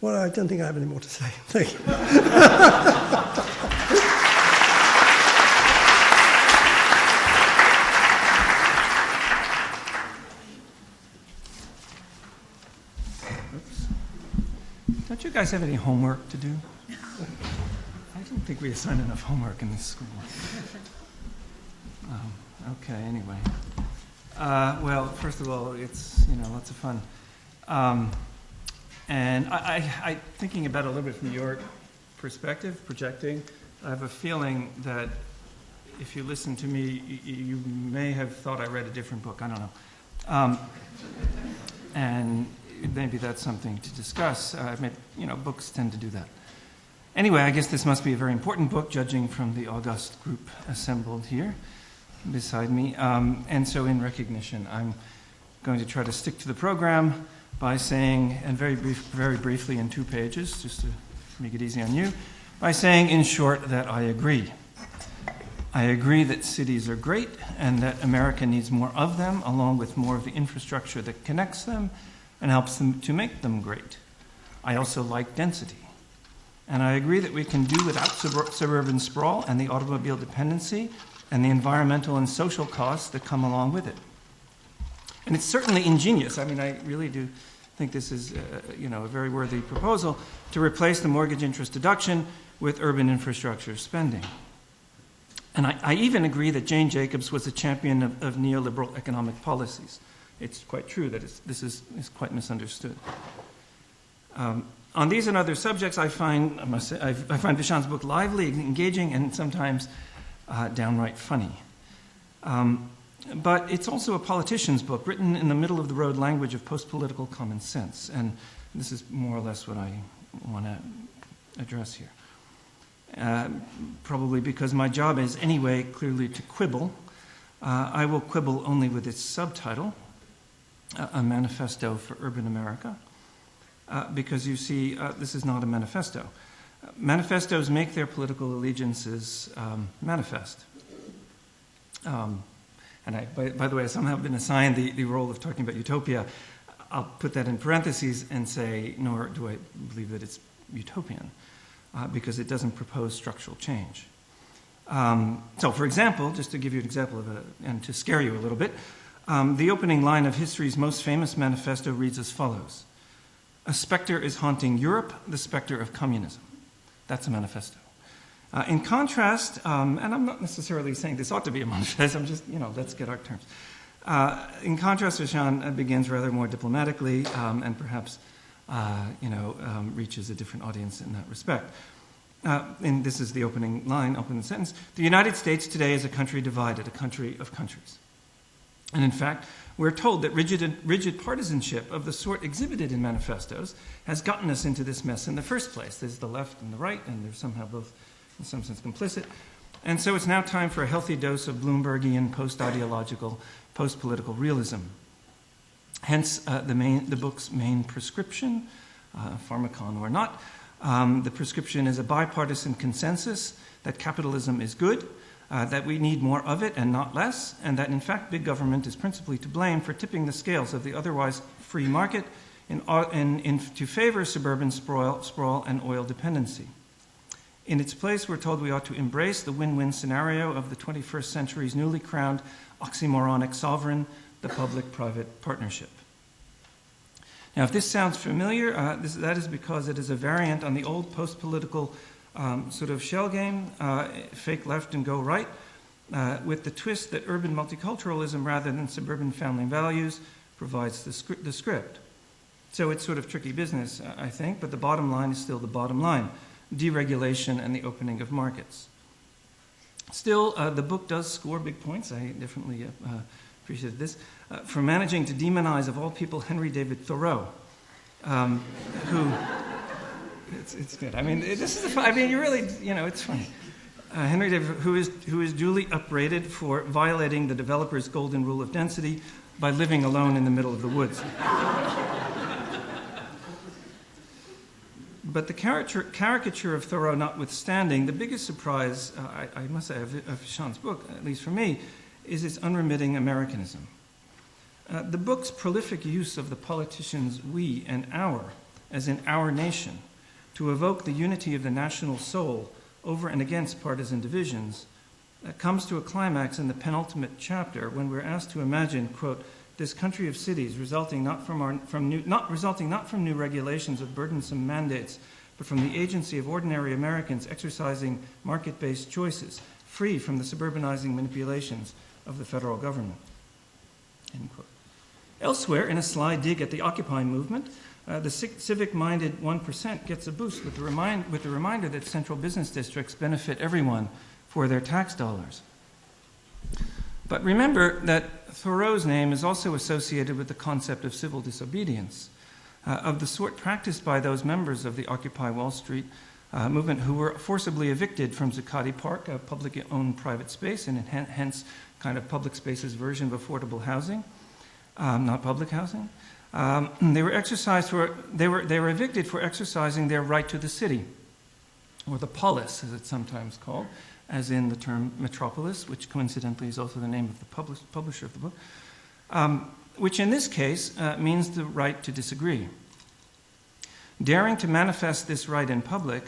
Well, I don't think I have any more to say. Thank you.
Don't you guys have any homework to do? I don't think we assign enough homework in this school. Okay, anyway. Well, first of all, it's, lots of fun. And I thinking about it a little bit from your perspective, projecting, I have a feeling that if you listen to me, you may have thought I read a different book. I don't know. And maybe that's something to discuss. Books tend to do that. Anyway, I guess this must be a very important book, judging from the august group assembled here beside me. And so in recognition, I'm going to try to stick to the program by saying, and very briefly in 2 pages, just to make it easy on you, by saying, in short, that I agree. I agree that cities are great and that America needs more of them, along with more of the infrastructure that connects them and helps them to make them great. I also like density. And I agree that we can do without suburban sprawl and the automobile dependency and the environmental and social costs that come along with it. And it's certainly ingenious. I mean, I really do think this is a very worthy proposal to replace the mortgage interest deduction with urban infrastructure spending. And I even agree that Jane Jacobs was a champion of neoliberal economic policies. It's quite true that this is quite misunderstood. On these and other subjects, I find Vishaan's book lively, engaging, and sometimes downright funny. But it's also a politician's book, written in the middle-of-the-road language of post-political common sense. And this is more or less what I want to address here. Probably because my job is anyway clearly to quibble. I will quibble only with its subtitle, A Manifesto for Urban America, because you see, this is not a manifesto. Manifestos make their political allegiances manifest. And by the way, I somehow have been assigned the role of talking about utopia. I'll put that in parentheses and say, nor do I believe that it's utopian, because it doesn't propose structural change. So, for example, just to give you an example and to scare you a little bit, the opening line of history's most famous manifesto reads as follows: "A specter is haunting Europe, the specter of communism." That's a manifesto. In contrast, and I'm not necessarily saying this ought to be a manifesto, I'm just, let's get our terms. In contrast, Vishaan begins rather more diplomatically and perhaps, reaches a different audience in that respect. And this is the opening line, opening sentence. "The United States today is a country divided, a country of countries." And in fact, we're told that rigid partisanship of the sort exhibited in manifestos has gotten us into this mess in the first place. There's the left and the right, and they're somehow both in some sense complicit. And so it's now time for a healthy dose of Bloombergian post-ideological, post-political realism. Hence the book's main prescription, pharmacon or not. The prescription is a bipartisan consensus that capitalism is good, that we need more of it and not less, and that in fact big government is principally to blame for tipping the scales of the otherwise free market to favor suburban sprawl and oil dependency. In its place, we're told we ought to embrace the win-win scenario of the 21st century's newly crowned oxymoronic sovereign, the public-private partnership. Now, if this sounds familiar, that is because it is a variant on the old post-political sort of shell game, fake left and go right, with the twist that urban multiculturalism rather than suburban family values provides the script. So it's sort of tricky business, I think, but the bottom line is still the bottom line: deregulation and the opening of markets. Still, the book does score big points. I definitely appreciate this. For managing to demonize, of all people, Henry David Thoreau, who... It's good. I mean, this is. You really, it's funny. Henry David, who is duly upbraided for violating the developer's golden rule of density by living alone in the middle of the woods. But the caricature of Thoreau notwithstanding, the biggest surprise, I must say, of Vishaan's book, at least for me, is its unremitting Americanism. The book's prolific use of the politicians' we and our, as in our nation, to evoke the unity of the national soul over and against partisan divisions, comes to a climax in the penultimate chapter when we're asked to imagine, quote, this country of cities resulting not from new regulations of burdensome mandates, but from the agency of ordinary Americans exercising market-based choices, free from the suburbanizing manipulations of the federal government. End quote. Elsewhere, in a sly dig at the Occupy movement, the civic-minded 1% gets a boost with the reminder that central business districts benefit everyone for their tax dollars. But remember that Thoreau's name is also associated with the concept of civil disobedience, of the sort practiced by those members of the Occupy Wall Street movement who were forcibly evicted from Zuccotti Park, a public-owned private space, and hence kind of public space's version of affordable housing, not public housing. They were evicted for exercising their right to the city, or the polis, as it's sometimes called, as in the term metropolis, which coincidentally is also the name of the publisher of the book, which in this case means the right to disagree. Daring to manifest this right in public,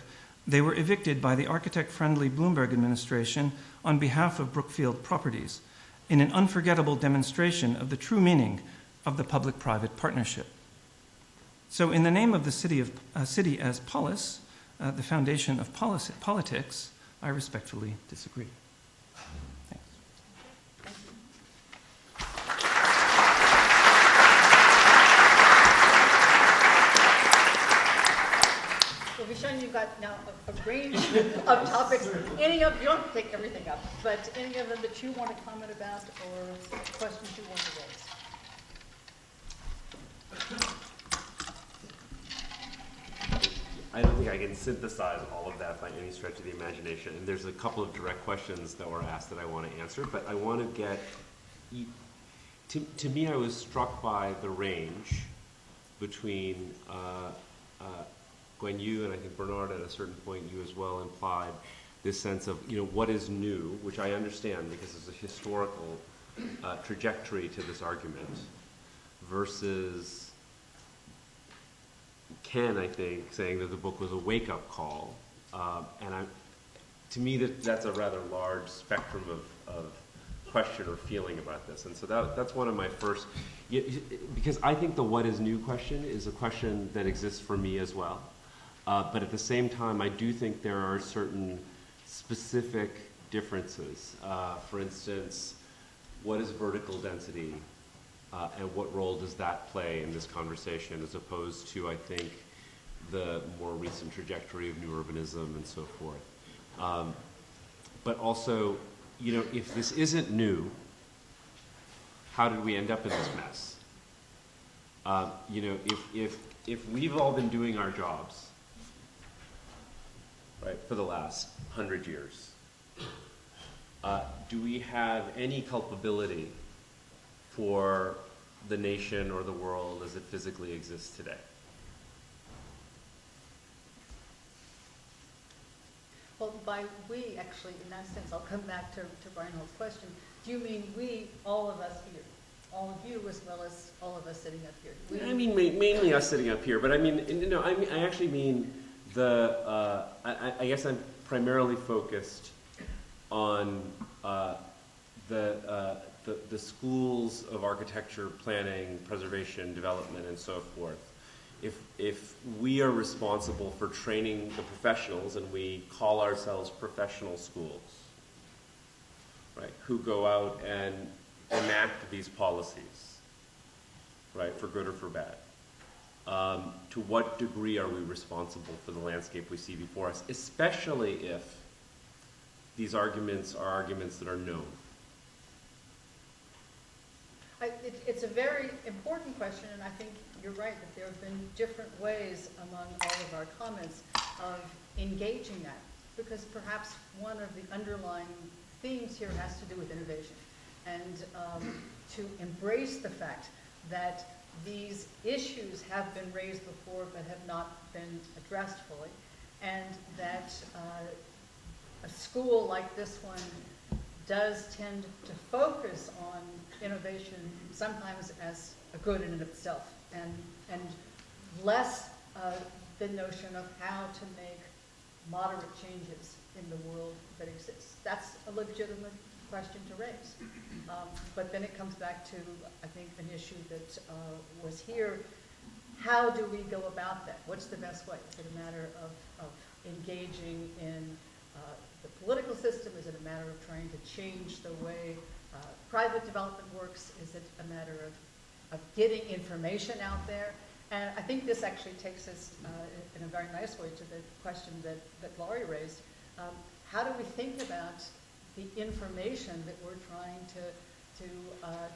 they were evicted by the architect-friendly Bloomberg administration on behalf of Brookfield Properties, in an unforgettable demonstration of the true meaning of the public-private partnership. So in the name of the city as polis, the foundation of politics, I respectfully disagree. Thanks.
Well, Vishaan, you've got now a range of topics. You don't have to take everything up, but any of them that you want to comment about or questions you want to raise?
I don't think I can synthesize all of that by any stretch of the imagination. And there's a couple of direct questions that were asked that I want to answer, but I want to get... To me, I was struck by the range between Gwen, you, and I think Bernard at a certain point, you as well, implied this sense of, what is new, which I understand because there's a historical trajectory to this argument, versus Ken, I think, saying that the book was a wake-up call. To me, that's a rather large spectrum of question or feeling about this. And so that's one of my first, because I think the what is new question is a question that exists for me as well. But at the same time, I do think there are certain specific differences. For instance, what is vertical density? And what role does that play in this conversation as opposed to, I think, the more recent trajectory of new urbanism and so forth. But also, if this isn't new, how did we end up in this mess? If we've all been doing our jobs, right, for the last 100 years. Do we have any culpability for the nation or the world as it physically exists today?
Well, by we, actually, in that sense, I'll come back to Reinhold's question. Do you mean we, all of us here? All of you as well as all of us sitting up here?
I mean, mainly us sitting up here, but I mean, no, I actually mean I guess I'm primarily focused on the schools of architecture, planning, preservation, development, and so forth. If we are responsible for training the professionals, and we call ourselves professional schools, right, who go out and enact these policies, right, for good or for bad, to what degree are we responsible for the landscape we see before us, especially if these arguments are arguments that are known?
It's a very important question, and I think you're right that there have been different ways among all of our comments of engaging that, because perhaps one of the underlying themes here has to do with innovation, and to embrace the fact that these issues have been raised before but have not been addressed fully, and that a school like this one does tend to focus on innovation sometimes as a good in and of itself, and less the notion of how to make moderate changes in the world that exists. That's a legitimate question to raise. But then it comes back to, I think, an issue that was here. How do we go about that? What's the best way? Is it a matter of engaging in the political system? Is it a matter of trying to change the way private development works? Is it a matter of getting information out there? And I think this actually takes us in a very nice way to the question that Laurie raised. How do we think about the information that we're trying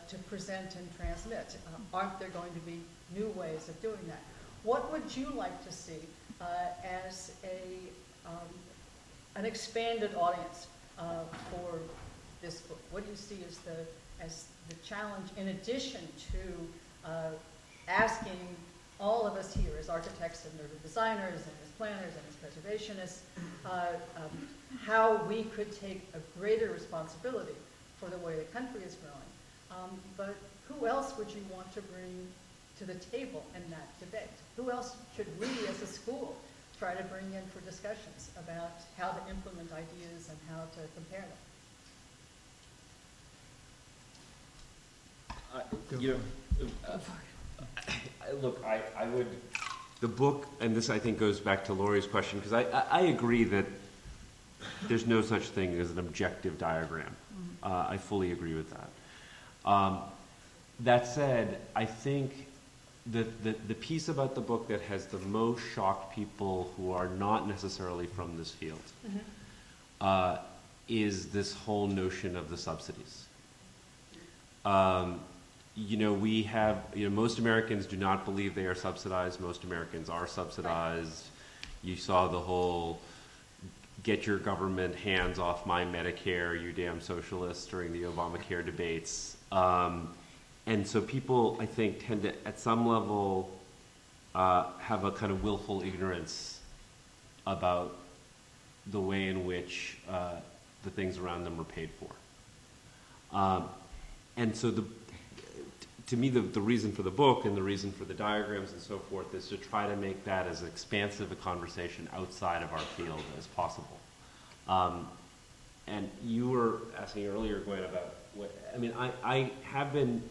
to present and transmit? Aren't there going to be new ways of doing that? What would you like to see as an expanded audience for this book? What do you see as the challenge, in addition to asking all of us here as architects and urban designers and as planners and as preservationists, how we could take a greater responsibility for the way the country is growing? But who else would you want to bring to the table in that debate? Who else should we as a school try to bring in for discussions about how to implement ideas and how to compare them?
Look, I would, the book, and this I think goes back to Laurie's question, because I agree that there's no such thing as an objective diagram. I fully agree with that. That said, I think the piece about the book that has the most shocked people who are not necessarily from this field is this whole notion of the subsidies. We have, most Americans do not believe they are subsidized. Most Americans are subsidized. You saw the whole get your government hands off my Medicare, you damn socialists, during the Obamacare debates. And so people, I think, tend to, at some level, have a kind of willful ignorance about the way in which the things around them are paid for. And so to me, the reason for the book and the reason for the diagrams and so forth is to try to make that as expansive a conversation outside of our field as possible. And you were asking earlier, Gwen, about what, I have been,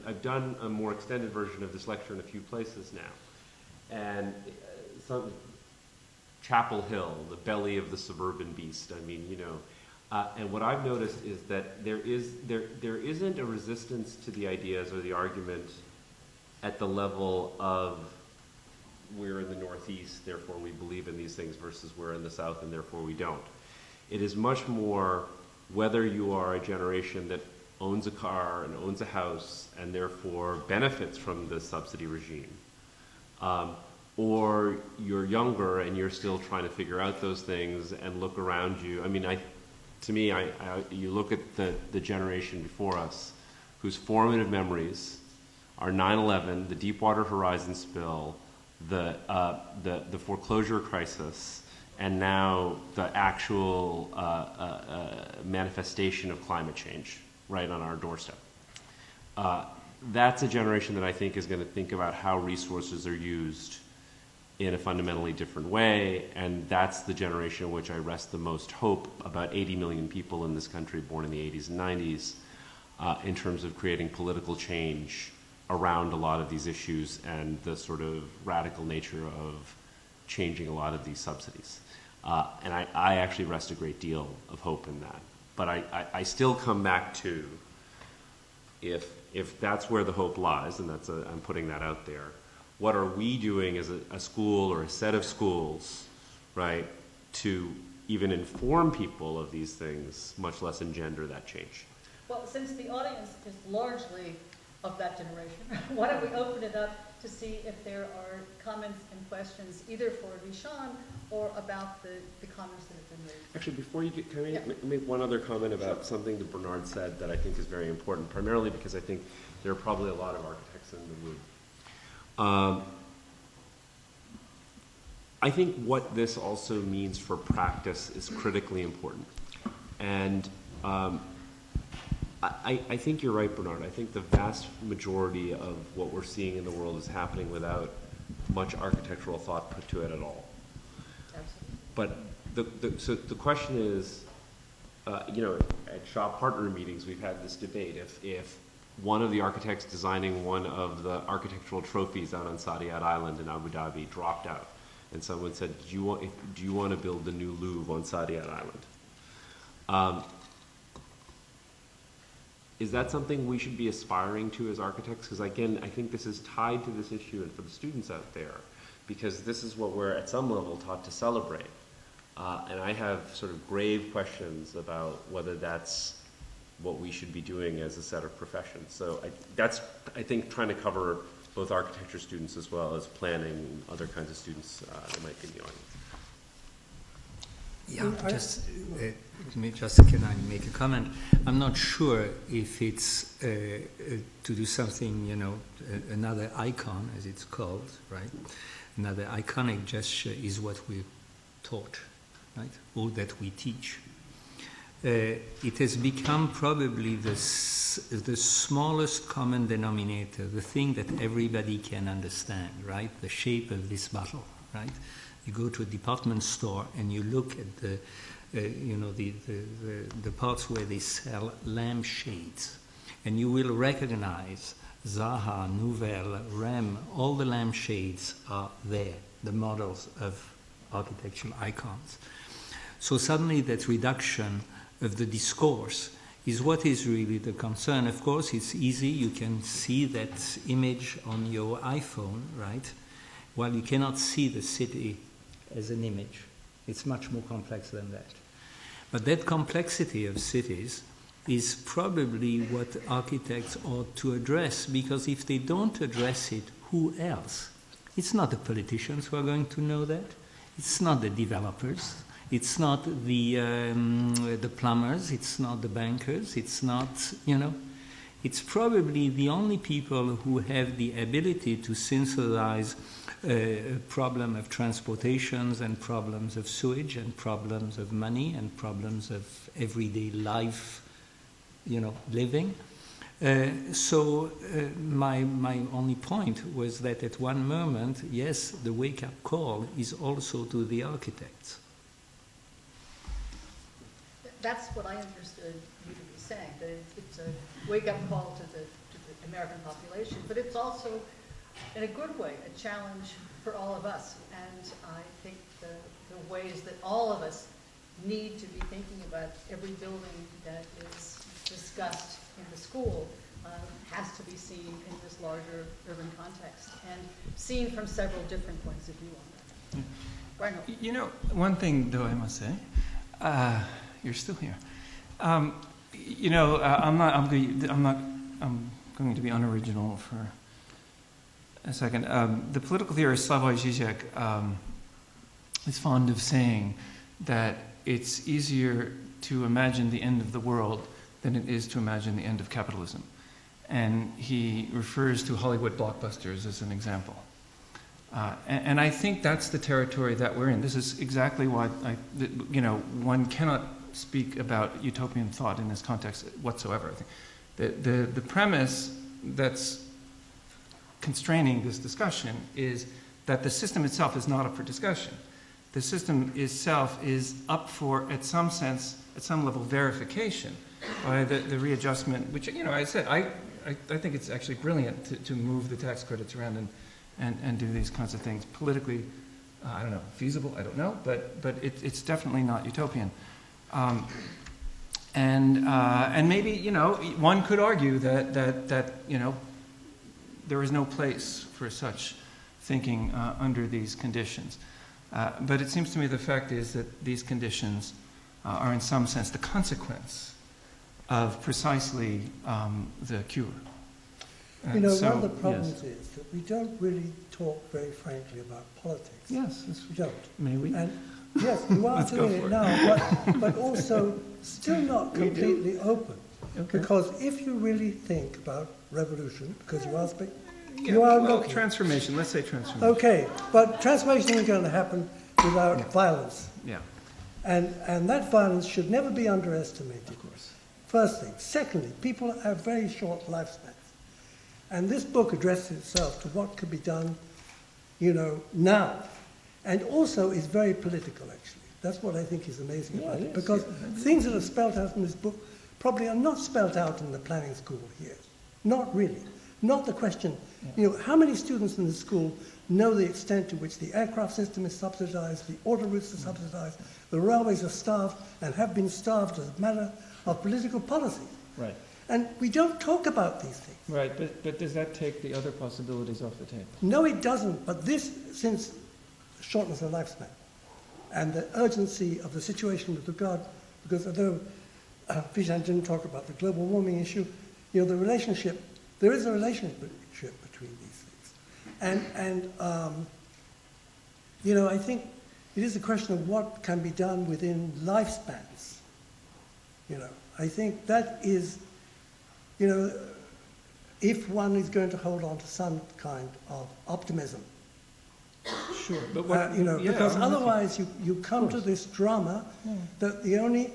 I've done a more extended version of this lecture in a few places now. And Chapel Hill, the belly of the suburban beast, and what I've noticed is that there isn't a resistance to the ideas or the argument at the level of we're in the Northeast, therefore we believe in these things, versus we're in the South and therefore we don't. It is much more whether you are a generation that owns a car and owns a house and therefore benefits from the subsidy regime, or you're younger and you're still trying to figure out those things and look around you. I mean, you look at the generation before us whose formative memories are 9/11, the Deepwater Horizon spill, the foreclosure crisis, and now the actual manifestation of climate change right on our doorstep. That's a generation that I think is going to think about how resources are used in a fundamentally different way, and that's the generation in which I rest the most hope about 80 million people in this country born in the 80s and 90s in terms of creating political change around a lot of these issues and the sort of radical nature of changing a lot of these subsidies. And I actually rest a great deal of hope in that. But I still come back to, if that's where the hope lies, and I'm putting that out there, what are we doing as a school or a set of schools, right, to even inform people of these things, much less engender that change?
Well, since the audience is largely of that generation, why don't we open it up to see if there are comments and questions either for Vishaan or about the comments that have been raised.
Actually, before you get, can I make one other comment about something that Bernard said that I think is very important, primarily because I think there are probably a lot of architects in the room. I think what this also means for practice is critically important. And I think you're right, Bernard. I think the vast majority of what we're seeing in the world is happening without much architectural thought put to it at all.
Absolutely.
But so the question is, at shop partner meetings, we've had this debate. If one of the architects designing one of the architectural trophies out on Saadiyat Island in Abu Dhabi dropped out, and someone said, do you want to build the new Louvre on Saadiyat Island? Is that something we should be aspiring to as architects? Because again, I think this is tied to this issue, and for the students out there, because this is what we're at some level taught to celebrate. And I have sort of grave questions about whether that's what we should be doing as a set of professions. So that's, I think, trying to cover both architecture students as well as planning and other kinds of students that might be in the audience.
Can I make a comment? I'm not sure if it's to do something, another icon, as it's called, right? Another iconic gesture is what we're taught, right? Or that we teach. It has become probably the smallest common denominator, the thing that everybody can understand, right? The shape of this bottle, right? You go to a department store and you look at the parts where they sell lampshades, and you will recognize Zaha, Nouvelle, Rem, all the lampshades are there, the models of architectural icons. So suddenly that reduction of the discourse is what is really the concern. Of course, it's easy. You can see that image on your iPhone, right? Well, you cannot see the city as an image. It's much more complex than that. But that complexity of cities is probably what architects ought to address, because if they don't address it, who else? It's not the politicians who are going to know that. It's not the developers. It's not the plumbers. It's not the bankers. It's not, it's probably the only people who have the ability to synthesize a problem of transportations and problems of sewage and problems of money and problems of everyday life, living. So my only point was that at one moment, yes, the wake-up call is also to the architects.
That's what I understood you to be saying, that it's a wake-up call to the American population, but it's also, in a good way, a challenge for all of us. And I think the ways that all of us need to be thinking about every building that is discussed in the school has to be seen in this larger urban context and seen from several different points of view on that. Reinhold.
One thing though I must say, you're still here. I'm going to be unoriginal for a second. The political theorist Slavoj Žižek is fond of saying that it's easier to imagine the end of the world than it is to imagine the end of capitalism. And he refers to Hollywood blockbusters as an example. And I think that's the territory that we're in. This is exactly why, one cannot speak about utopian thought in this context whatsoever. I think the premise that's constraining this discussion is that the system itself is not up for discussion. The system itself is up for, at some sense, at some level, verification by the readjustment, which, I said, I think it's actually brilliant to move the tax credits around and do these kinds of things. Politically, I don't know, feasible, I don't know, but it's definitely not utopian. And maybe, one could argue that there is no place for such thinking under these conditions. But it seems to me the fact is that these conditions are in some sense the consequence of precisely the cure.
One of the problems is that we don't really talk very frankly about politics.
Yes,
we don't.
May we?
And yes, you are doing it now, but also still not completely open.
Okay.
Because if you really think about revolution, because you are speaking,
transformation. Let's say transformation.
Okay, but transformation isn't going to happen without violence.
Yeah.
And that violence should never be underestimated.
Of course.
First thing. Secondly, people have very short lifespans. And this book addresses itself to what could be done, now. And also is very political, actually. That's what I think is amazing about it. Because things that are spelt out in this book probably are not spelt out in the planning school here. Not really. Not the question, how many students in the school know the extent to which the aircraft system is subsidized, the auto routes are subsidized, the railways are starved and have been starved as a matter of political policy.
Right.
And we don't talk about these things.
Right, but does that take the other possibilities off the table?
No, it doesn't. But this, since shortness of lifespan and the urgency of the situation with regard, because although Vishaan didn't talk about the global warming issue, there is a relationship between these things. And I think it is a question of what can be done within lifespans. I think that is, if one is going to hold on to some kind of optimism.
Sure, but
because otherwise you come to this drama that the only,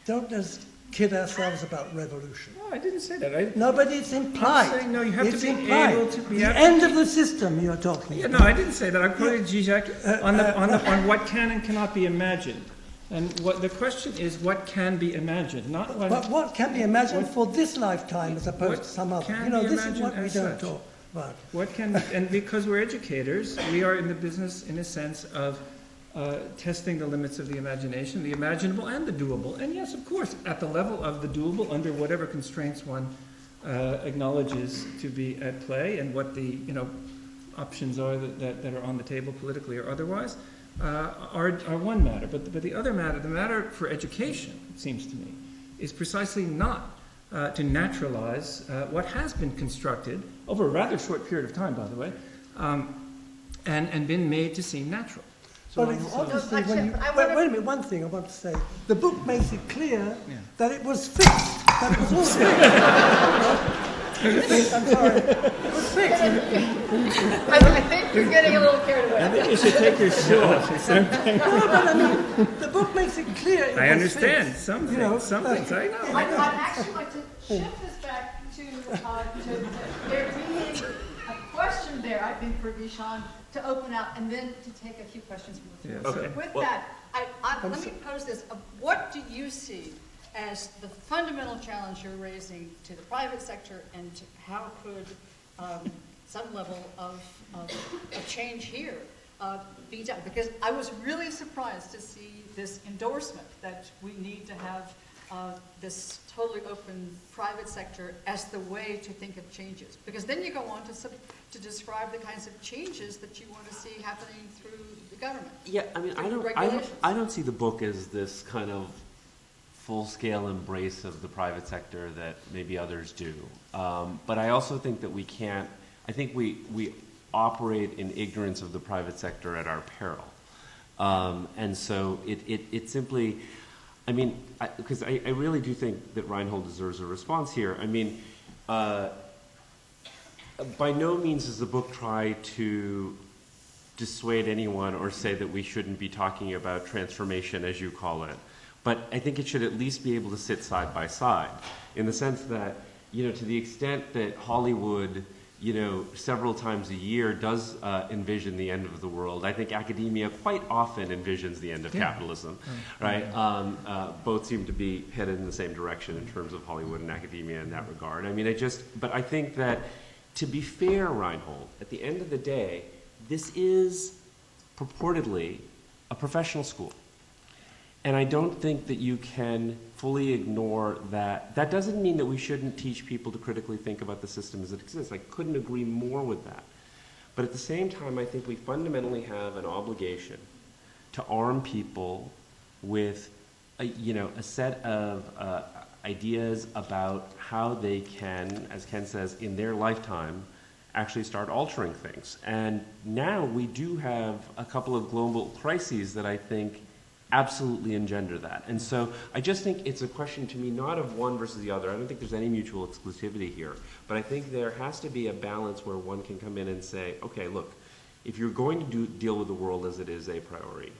don't just kid ourselves about revolution.
No, I didn't say that.
No, but it's implied.
I'm saying, no, you have
it's
to be
implied.
able to be
the end of the system you're talking about.
No, I didn't say that. I quoted Žižek on what can and cannot be imagined. And what the question is, what can be imagined, not what.
But what can be imagined for this lifetime as opposed to some other? This is what we don't talk about.
What can, and because we're educators, we are in the business, in a sense, of testing the limits of the imagination, the imaginable and the doable. And yes, of course, at the level of the doable, under whatever constraints one acknowledges to be at play, and what the options are that are on the table politically or otherwise. Are one matter, but the other matter, the matter for education, it seems to me, is precisely not to naturalize what has been constructed over a rather short period of time, by the way, and been made to seem natural. So
but it's obviously when you... Wait a minute, one thing I want to say. The book makes it clear that it was fixed. That it was all fixed. I'm sorry. It was fixed.
I think you're getting a little carried away.
I think you should take your shoe off.
No, but the book makes it clear it
I
was
understand.
fixed.
Some things, I know.
I'd actually like to shift this back to there being a question there, I think, for Vishaan to open out and then to take a few questions from the floor.
Okay.
So with that, let me pose this. What do you see as the fundamental challenge you're raising to the private sector, and to how could some level of a change here be done? Because I was really surprised to see this endorsement that we need to have this totally open private sector as the way to think of changes. Because then you go on to describe the kinds of changes that you want to see happening through the government.
Yeah, I mean, I don't see the book as this kind of
full-scale embrace of the private sector that maybe others do. But I also think that we can't, I think we operate in ignorance of the private sector at our peril. And so it simply, I mean, because I really do think that Reinhold deserves a response here. I mean, by no means does the book try to dissuade anyone or say that we shouldn't be talking about transformation, as you call it. But I think it should at least be able to sit side by side, in the sense that, you know, to the extent that Hollywood, you know, several times a year does envision the end of the world, I think academia quite often envisions the end of capitalism, right? Both seem to be headed in the same direction in terms of Hollywood and academia in that regard. I mean, but I think that, to be fair, Reinhold, at the end of the day, this is purportedly a professional school. And I don't think that you can fully ignore that. That doesn't mean that we shouldn't teach people to critically think about the system as it exists. I couldn't agree more with that. But at the same time, I think we fundamentally have an obligation to arm people with a set of ideas about how they can, as Ken says, in their lifetime, actually start altering things. And now we do have a couple of global crises that I think absolutely engender that. And so I just think it's a question to me not of one versus the other. I don't think there's any mutual exclusivity here. But I think there has to be a balance where one can come in and say, okay, look, if you're going to deal with the world as it is a priority,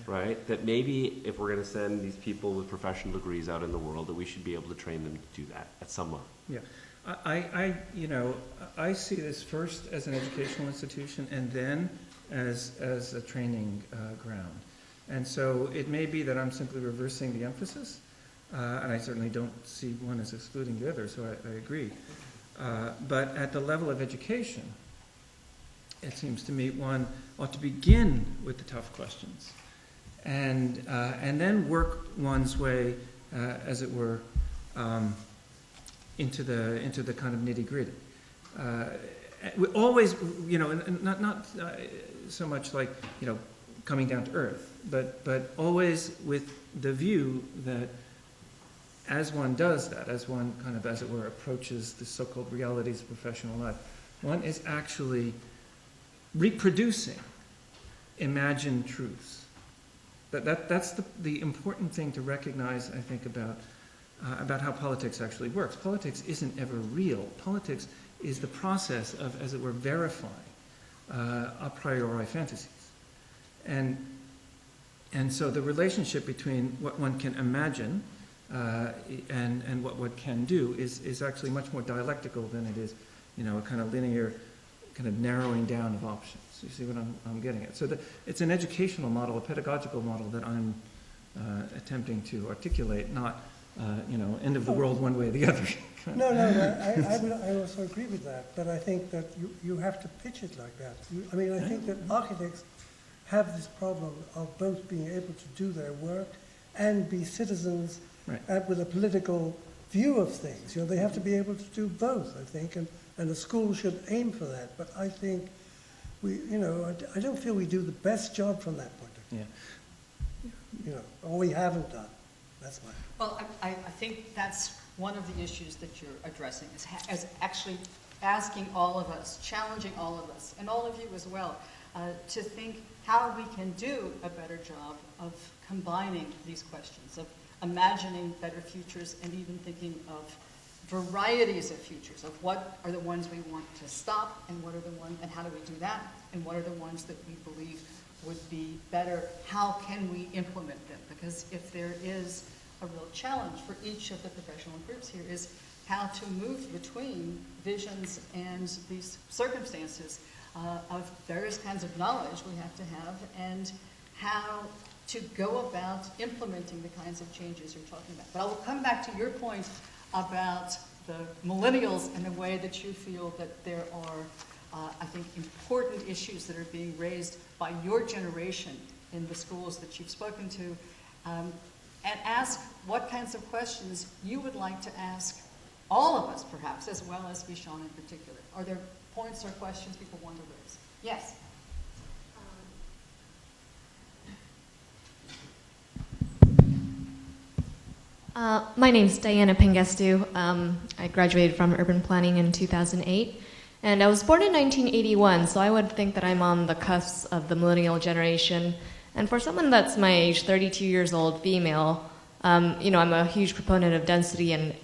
right, that maybe if we're going to send these people with professional degrees out in the world, that we should be able to train them to do that at some level.
Yeah. I see this first as an educational institution and then as a training ground. And so it may be that I'm simply reversing the emphasis, and I certainly don't see one as excluding the other, so I agree. But at the level of education, it seems to me one ought to begin with the tough questions and then work one's way, as it were, into the kind of nitty-gritty. Always, not so much like, coming down to earth, but always with the view that as one does that, as one kind of, as it were, approaches the so-called realities of professional life, one is actually reproducing imagined truths. That's the important thing to recognize, I think, about how politics actually works. Politics isn't ever real. Politics is the process of, as it were, verifying a priori fantasies. And so the relationship between what one can imagine and what one can do is actually much more dialectical than it is, a kind of linear, kind of narrowing down of options. You see what I'm getting at? So it's an educational model, a pedagogical model that I'm attempting to articulate, not, end of the world one way or the other.
No, I also agree with that, but I think that you have to pitch it like that. I think that architects have this problem of both being able to do their work and be citizens with a political view of things. They have to be able to do both, I think, and a school should aim for that. But I think I don't feel we do the best job from that point of view. Or we haven't done. That's my.
Well, I think that's one of the issues that you're addressing, is actually asking all of us, challenging all of us, and all of you as well, to think how we can do a better job of combining these questions, of imagining better futures and even thinking of varieties of futures, of what are the ones we want to stop and what are the ones, and how do we do that, and what are the ones that we believe would be better, how can we implement them? Because if there is a real challenge for each of the professional groups here is how to move between visions and these circumstances of various kinds of knowledge we have to have, and how to go about implementing the kinds of changes you're talking about. But I will come back to your point about the millennials and the way that you feel that there are, I think, important issues that are being raised by your generation in the schools that you've spoken to, and ask what kinds of questions you would like to ask all of us, perhaps, as well as Vishaan in particular. Are there points or questions people want to raise? Yes?
My name's Diana Pengestu. I graduated from urban planning in 2008, and I was born in 1981, so I would think that I'm on the cusp of the millennial generation. And for someone that's my age, 32 years old, female, I'm a huge proponent of density and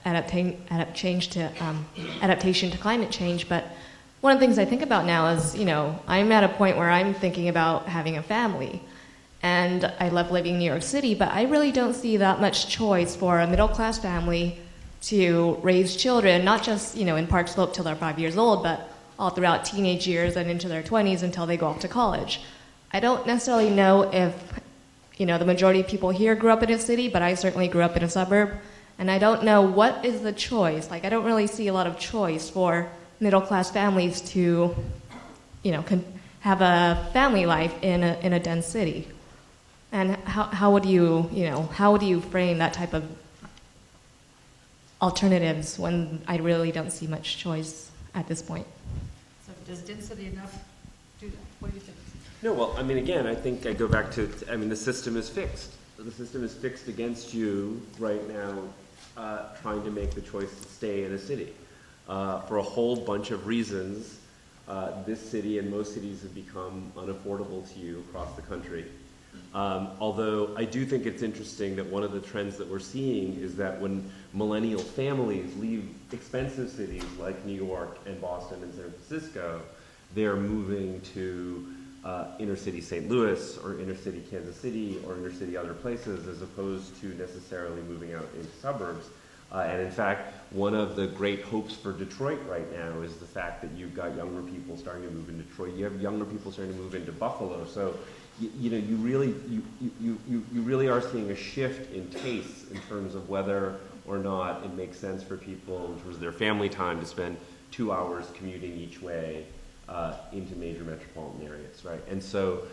adaptation to climate change. But one of the things I think about now is, I'm at a point where I'm thinking about having a family. And I love living in New York City, but I really don't see that much choice for a middle-class family to raise children, not just, in Park Slope till they're 5 years old, but all throughout teenage years and into their 20s until they go off to college. I don't necessarily know if, the majority of people here grew up in a city, but I certainly grew up in a suburb. And I don't know what is the choice. I don't really see a lot of choice for middle-class families to, have a family life in a dense city. And how would you frame that type of alternatives when I really don't see much choice at this point?
So does density enough do that? What do you think?
No, well, again, I think I go back to, the system is fixed. The system is fixed against you right now, trying to make the choice to stay in a city. For a whole bunch of reasons, this city and most cities have become unaffordable to you across the country. Although I do think it's interesting that one of the trends that we're seeing is that when millennial families leave expensive cities like New York and Boston and San Francisco, they're moving to inner city St. Louis or inner city Kansas City or inner city other places as opposed to necessarily moving out into suburbs. And in fact, one of the great hopes for Detroit right now is the fact that you've got younger people starting to move in Detroit. You have younger people starting to move into Buffalo. So you really are seeing a shift in tastes in terms of whether or not it makes sense for people in terms of their family time to spend 2 hours commuting each way into major metropolitan areas, right? And so,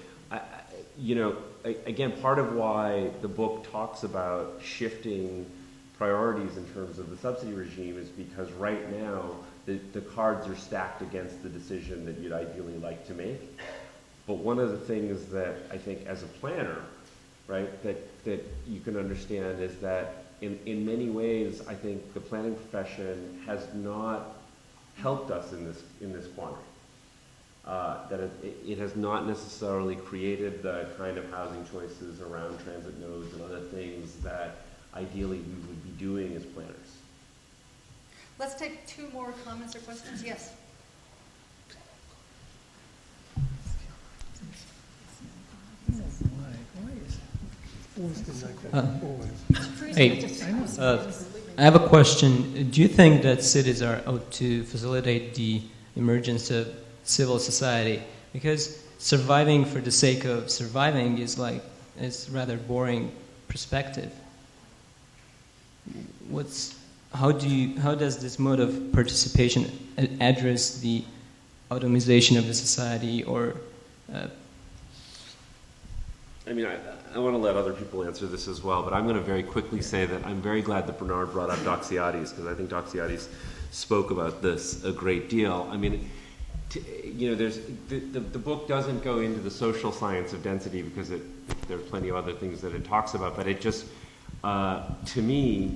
again, part of why the book talks about shifting priorities in terms of the subsidy regime is because right now the cards are stacked against the decision that you'd ideally like to make. But one of the things that I think as a planner, right, that you can understand is that in many ways, I think the planning profession has not helped us in this quandary. That it has not necessarily created the kind of housing choices around transit nodes and other things that ideally we would be doing as planners.
Let's take 2 more comments or questions. Yes.
Hey, I have a question. Do you think that cities are out to facilitate the emergence of civil society? Because surviving for the sake of surviving is rather boring perspective. How does this mode of participation address the automation of the society or
I want to let other people answer this as well, but I'm going to very quickly say that I'm very glad that Bernard brought up Doxiades, because I think Doxiades spoke about this a great deal. There's the book doesn't go into the social science of density because there are plenty of other things that it talks about, but it just, to me,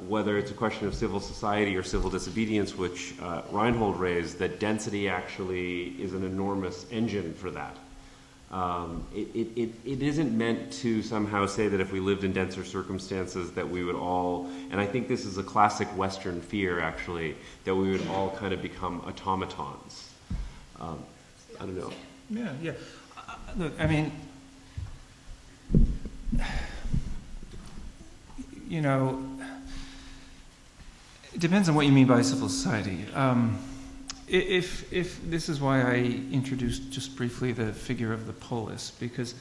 whether it's a question of civil society or civil disobedience, which Reinhold raised, that density actually is an enormous engine for that. It isn't meant to somehow say that if we lived in denser circumstances that we would all, and I think this is a classic Western fear actually, that we would all kind of become automatons. I don't know.
Yeah. Look, it depends on what you mean by civil society. If this is why I introduced just briefly the figure of the polis, because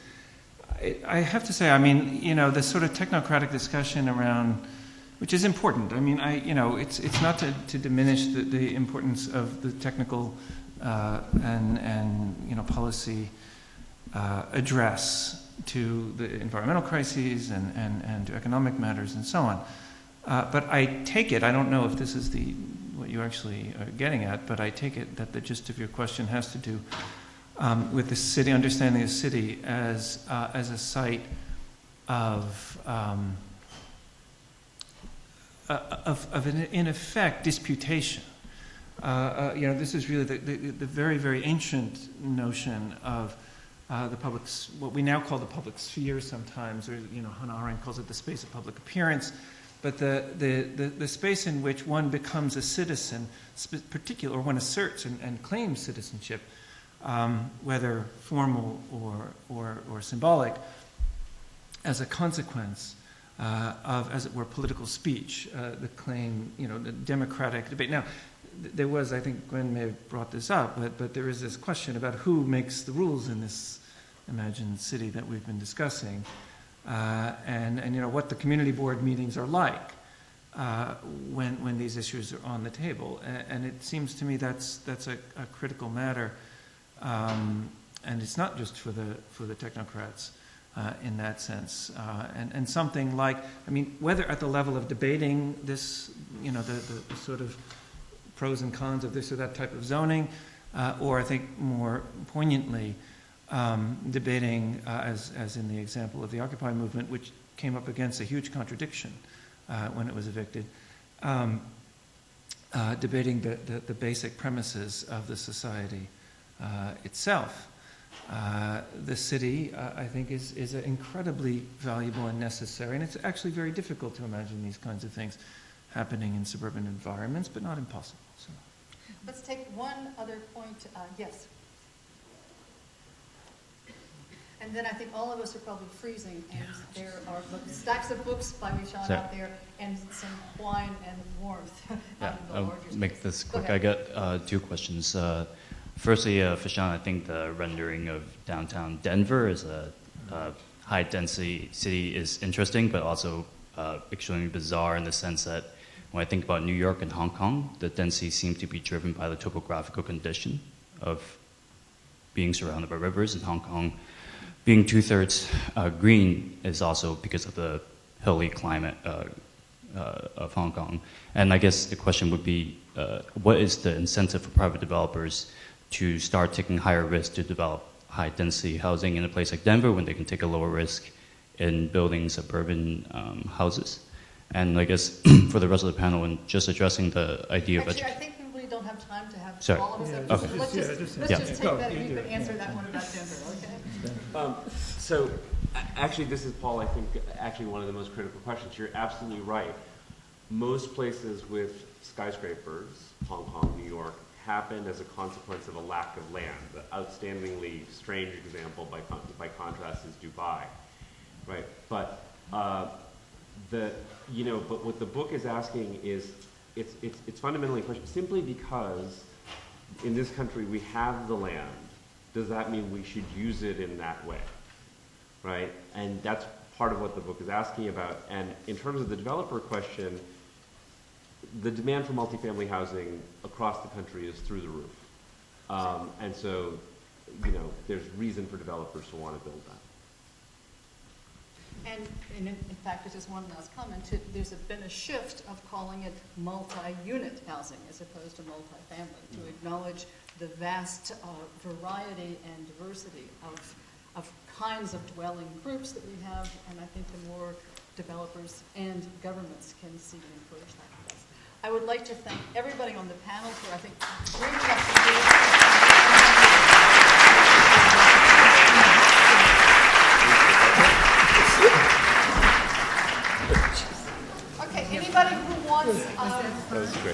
I have to say, the sort of technocratic discussion around, which is important. It's not to diminish the importance of the technical and policy address to the environmental crises and to economic matters and so on. But I take it, I don't know if this is what you actually are getting at, but I take it that the gist of your question has to do with the city, understanding the city as a site of in effect, disputation. This is really the very, very ancient notion of the public, what we now call the public sphere sometimes, or Hannah Arendt calls it the space of public appearance, but the space in which one becomes a citizen, or one asserts and claims citizenship, whether formal or symbolic, as a consequence of, as it were, political speech, the claim, the democratic debate. Now, there was, I think Gwen may have brought this up, but there is this question about who makes the rules in this imagined city that we've been discussing, and what the community board meetings are like when these issues are on the table. And it seems to me that's a critical matter, and it's not just for the technocrats in that sense, and something like, whether at the level of debating this, the sort of pros and cons of this or that type of zoning, or I think more poignantly, debating, as in the example of the Occupy movement, which came up against a huge contradiction when it was evicted, debating the basic premises of the society itself. The city, I think, is incredibly valuable and necessary, and it's actually very difficult to imagine these kinds of things happening in suburban environments, but not impossible. So.
Let's take one other point. Yes. And then I think all of us are probably freezing, and there are stacks of books by Vishaan out there, and some wine and warmth.
I'll make this quick. I got two questions. Firstly, Vishaan, I think the rendering of downtown Denver as a high-density city is interesting, but also extremely bizarre in the sense that when I think about New York and Hong Kong, the density seems to be driven by the topographical condition of being surrounded by rivers. In Hong Kong, being two-thirds green is also because of the hilly climate of Hong Kong. And I guess the question would be, what is the incentive for private developers to start taking higher risks to develop high-density housing in a place like Denver when they can take a lower risk in building suburban houses? And I guess for the rest of the panel, and just addressing the idea of...
Actually, I think we really don't have time to have
Sorry.
all of us.
Yeah,
Okay. Let's just take that, and you can answer that one about Denver, okay?
So, actually, this is, Paul, I think, actually one of the most critical questions. You're absolutely right. Most places with skyscrapers, Hong Kong, New York, happen as a consequence of a lack of land. The outstandingly strange example, by contrast, is Dubai, right? But but what the book is asking is, it's fundamentally a question. Simply because in this country we have the land, does that mean we should use it in that way, right? And that's part of what the book is asking about. And in terms of the developer question, the demand for multifamily housing across the country is through the roof. And so, there's reason for developers to want to build that.
And in fact, just one last comment. There's been a shift of calling it multi-unit housing as opposed to multi-family, to acknowledge the vast variety and diversity of kinds of dwelling groups that we have, and I think the more developers and governments can see and encourage that. I would like to thank everybody on the panel for, I think, bringing us to